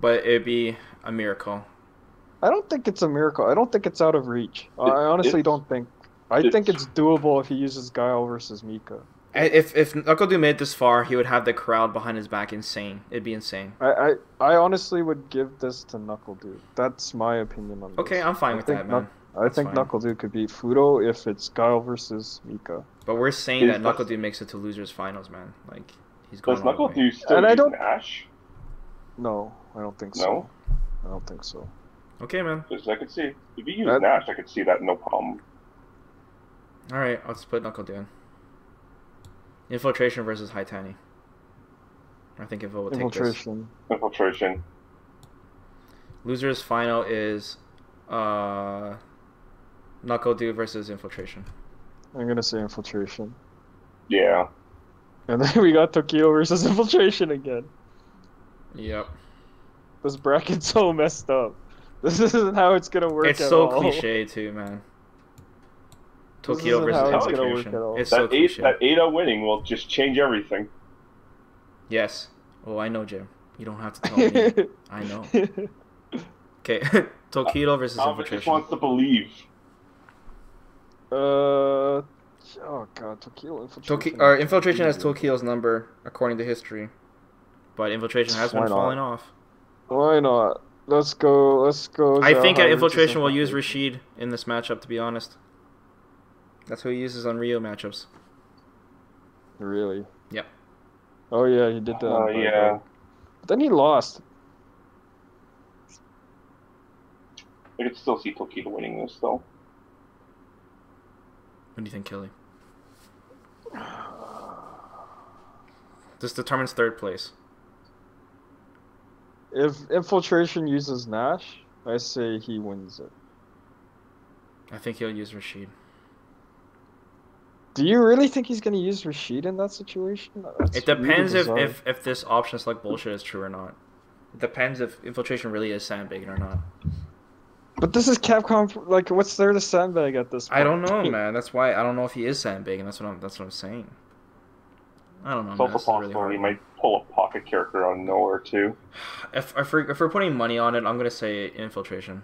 but it'd be a miracle. I don't think it's a miracle. I don't think it's out of reach. I honestly don't think. I think it's doable if he uses Guile versus Mika. If Knuckle-Do made this far, he would have the crowd behind his back insane. It'd be insane. I honestly would give this to Knuckle-Do. That's my opinion on this. Okay, I'm fine with that, man. I think Knuckle-Do could beat Fudo if it's Guile versus Mika. But we're saying that Knuckle-Do makes it to losers finals, man. Like, he's going Does Knuckle-Do still use Nash? No, I don't think so. No? I don't think so. Okay, man. Because I could see, if he used Nash, I could see that no problem. Alright, let's put Knuckle-Do in. Infiltration versus Haitani. I think Info will take this. Infiltration. Losers final is Knuckle-Do versus Infiltration. I'm gonna say Infiltration. Yeah. And then we got Tokyo versus Infiltration again. Yep. This bracket's so messed up. This isn't how it's gonna work. It's so cliche too, man. Tokyo versus Infiltration. It's so cliche. That Eita winning will just change everything. Yes. Oh, I know, Jim. You don't have to tell me. I know. Okay, Tokido versus Infiltration. Just wants to believe. Oh god, Tokyo Infiltration. Infiltration has Tokyo's number according to history, but Infiltration has been falling off. Why not? Let's go. I think Infiltration will use Rashid in this matchup. To be honest, that's who he uses on Rio matchups. Really? Yep. Oh yeah, he did that. Yeah. But then he lost. I could still see Tokido winning this though. What do you think, Kelly? This determines third place. If Infiltration uses Nash, I say he wins it. I think he'll use Rashid. Do you really think he's going to use Rashid in that situation? It depends if this option select bullshit is true or not. It depends if Infiltration really is sandbagging or not. But this is Capcom. Like, what's there to sandbag at this point? I don't know, man. That's why I don't know if he is sandbagging. That's what I'm saying. I don't know. It's also possible he might pull a pocket character out of nowhere too. If we're putting money on it, I'm gonna say Infiltration.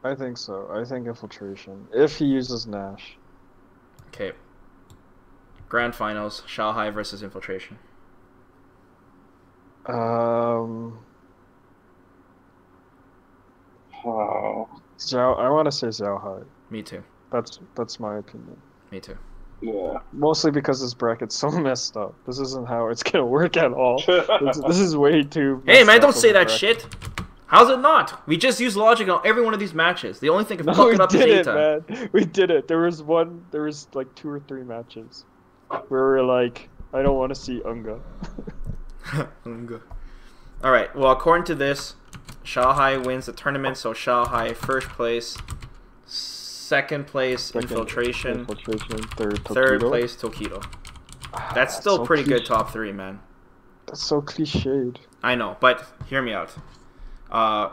I think so. I think Infiltration. If he uses Nash. Okay. Grand Finals: Shanghai versus Infiltration. Oh. I want to say Xiaohai. Me too. That's my opinion. Me too. Yeah. Mostly because this bracket's so messed up. This isn't how it's gonna work at all. this is way too. Hey man, don't say that shit. How's it not? We just used logic on every one of these matches. The only thing that can fuck it up is Eita. Man. We did it. There was like 2 or 3 matches where we were like, I don't want to see Unga. Unga. All right. Well, according to this, Shanghai wins the tournament, so Shanghai first place. Second place, Infiltration. Infiltration. Third, Tokido. Third place, Tokido. That's still so pretty good top 3, man. That's so cliched. I know, but hear me out.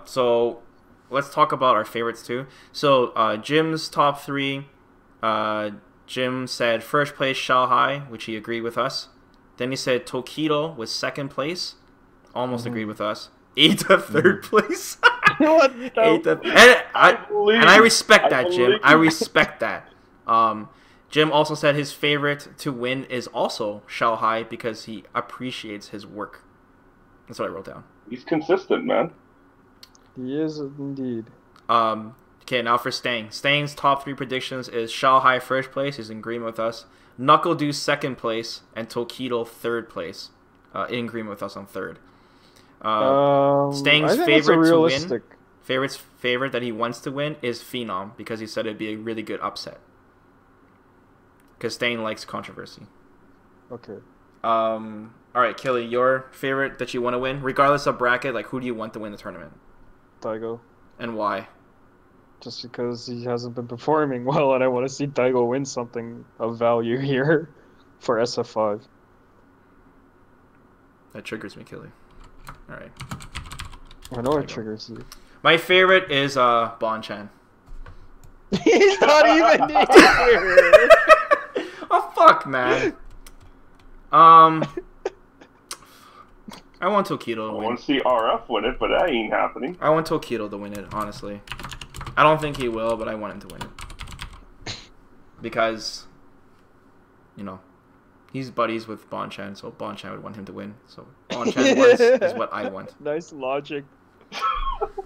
So let's talk about our favorites too. So Jim's top 3. Jim said first place Shanghai, which he agreed with us. Then he said Tokido was second place, almost agreed with us. Eita third place. What the Eita, and I respect that, Jim. I respect that. Jim also said his favorite to win is also Shanghai because he appreciates his work. That's what I wrote down. He's consistent, man. He is indeed. Okay, now for Stang. Stang's top 3 predictions is Shanghai first place. He's in agreement with us. Knuckle Do second place. And Tokido third place. In agreement with us on third. Stang's favorite to win. Favorite that he wants to win is Phenom. Because he said it'd be a really good upset. Because Stang likes controversy. Okay. Alright, Kelly, your favorite that you want to win? Regardless of bracket, like who do you want to win the tournament? Daigo. And why? Just because he hasn't been performing well, and I want to see Daigo win something of value here for SF5. That triggers me, Kelly. Alright. I know it triggers you. My favorite is Bonchan. He's not even here! Oh, fuck, man. I want Tokido to I win. want to see RF win it, but that ain't happening. I want Tokido to win it, honestly. I don't think he will, but I want him to win it. Because, you know, he's buddies with Bonchan, so Bonchan would want him to win. So Bonchan wants is what I want. Nice logic.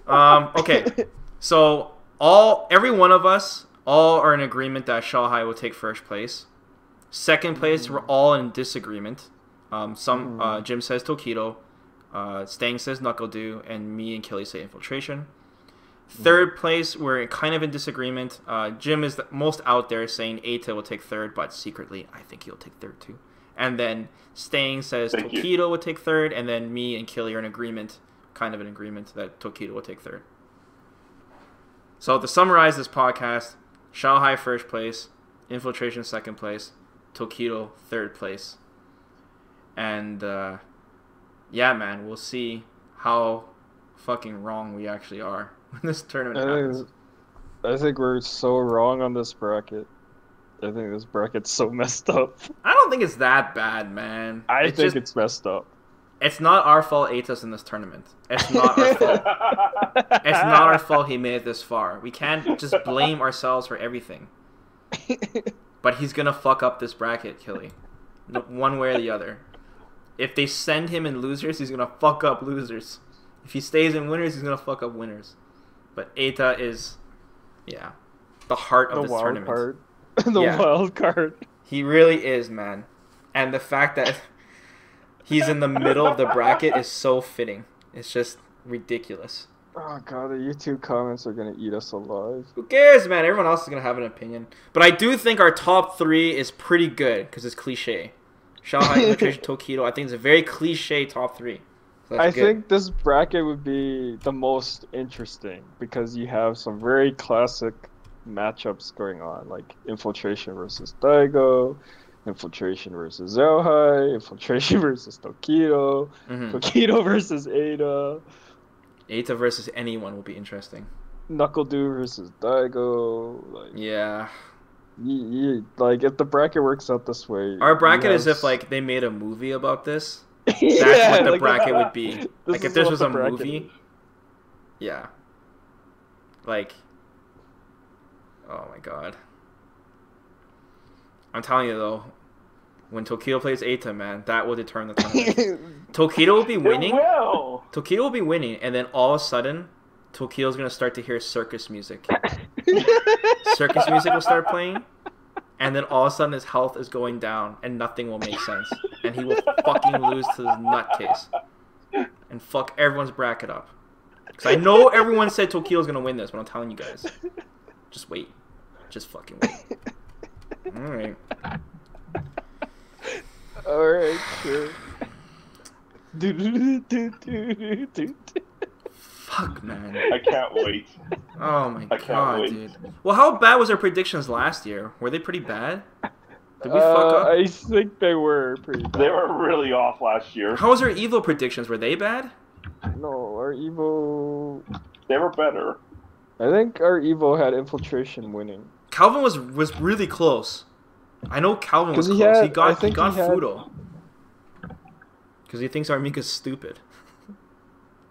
Okay. So every one of us all are in agreement that Shanghai will take first place. Second place, we're all in disagreement. Jim says Tokido, Stang says Knuckle Do, and me and Kelly say Infiltration. Third place, we're kind of in disagreement. Jim is the most out there saying Eita will take third, but secretly, I think he'll take third too. And then Stang says Tokido will take third, and then me and Kelly are in agreement, kind of in agreement, that Tokido will take third. So to summarize this podcast, Shanghai first place, Infiltration second place, Tokido third place. And yeah, man, we'll see how fucking wrong we actually are when this tournament happens. I think we're so wrong on this bracket. I think this bracket's so messed up. I don't think it's that bad, man. I think it's messed up. It's not our fault Eita's in this tournament. It's not our fault. It's not our fault he made it this far. We can't just blame ourselves for everything. But he's gonna fuck up this bracket, Killy. One way or the other. If they send him in losers, he's gonna fuck up losers. If he stays in winners, he's gonna fuck up winners. But Eita is, yeah, the heart of this tournament. The wild card. He really is, man. And the fact that he's in the middle of the bracket is so fitting. It's just ridiculous. Oh god, the YouTube comments are gonna eat us alive. Who cares, man? Everyone else is gonna have an opinion. But I do think our top 3 is pretty good because it's cliche. Shanghai, Infiltration, Tokido. I think it's a very cliche top 3. So I think this bracket would be the most interesting because you have some very classic matchups going on, like Infiltration versus Daigo, Infiltration versus Zauhai, Infiltration versus Tokido, Tokido versus Eita. Eita versus anyone will be interesting. Knuckle Do versus Daigo. Like, yeah. Like, if the bracket works out this way... Our bracket is if, like, they made a movie about this. That's what the bracket would be. Like, if this was a movie... Yeah. Like... Oh, my God. I'm telling you, though, when Tokido plays Eita, man, that will determine the tournament. Tokido will be winning. Tokido will be winning, and then all of a sudden, Tokido's going to start to hear circus music. Circus music will start playing, and then all of a sudden his health is going down, and nothing will make sense. And he will fucking lose to this nutcase. And fuck everyone's bracket up. Because I know everyone said Tokido's going to win this, but I'm telling you guys. Just wait. Just fucking wait. Alright. Alright, sure. Fuck, man. I can't wait. Oh my I can't god, wait. dude. Well, how bad was our predictions last year? Were they pretty bad? Did we fuck up? I think they were pretty bad. They were really off last year. How was our Evo predictions? Were they bad? No, our Evo... They were better. I think our Evo had Infiltration winning. Calvin was really close. I know Calvin was 'Cause close. he He got had- Fudo. Because he thinks our Mika's stupid.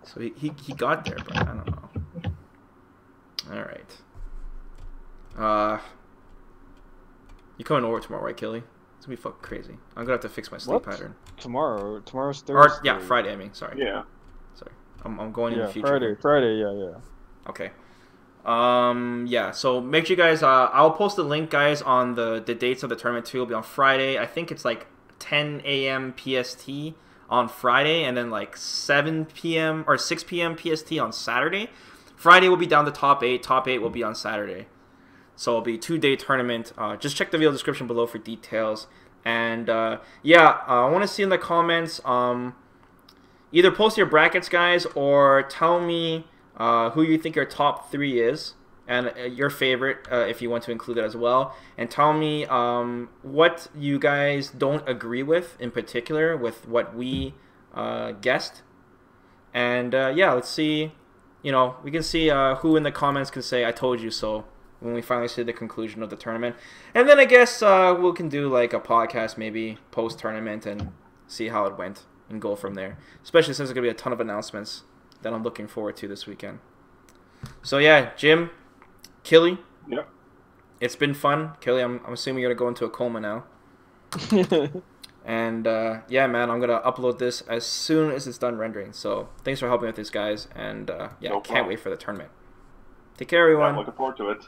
So he got there, but I don't know. Alright. You coming over tomorrow, right, Killy? It's gonna be fucking crazy. I'm gonna have to fix my sleep What? pattern. Tomorrow's Thursday. Or, yeah, Friday, I mean, sorry. Yeah. Sorry. I'm going in Yeah, the future. Friday, yeah. Okay. Yeah, so make sure you guys, I'll post the link, guys, on the dates of the tournament too. It'll be on Friday. I think it's like 10 a.m. PST on Friday, and then like 7 p.m. or 6 p.m. PST on Saturday. Friday will be down to top 8. Top 8 will be on Saturday. So it'll be a 2-day tournament. Just check the video description below for details. And yeah, I want to see in the comments, either post your brackets, guys, or tell me who you think your top 3 is, and your favorite, if you want to include it as well. And tell me what you guys don't agree with, in particular, with what we guessed. And yeah, let's see. You know, we can see who in the comments can say "I told you so" when we finally see the conclusion of the tournament. And then I guess we can do like a podcast maybe post-tournament and see how it went and go from there. Especially since there's going to be a ton of announcements that I'm looking forward to this weekend. So yeah, Jim, Killy. Yep. It's been fun. Killy, I'm assuming you're going to go into a coma now. And yeah, man, I'm going to upload this as soon as it's done rendering. So thanks for helping with this, guys. And yeah, No can't problem. wait for the tournament. Take care, everyone. I'm looking forward to it.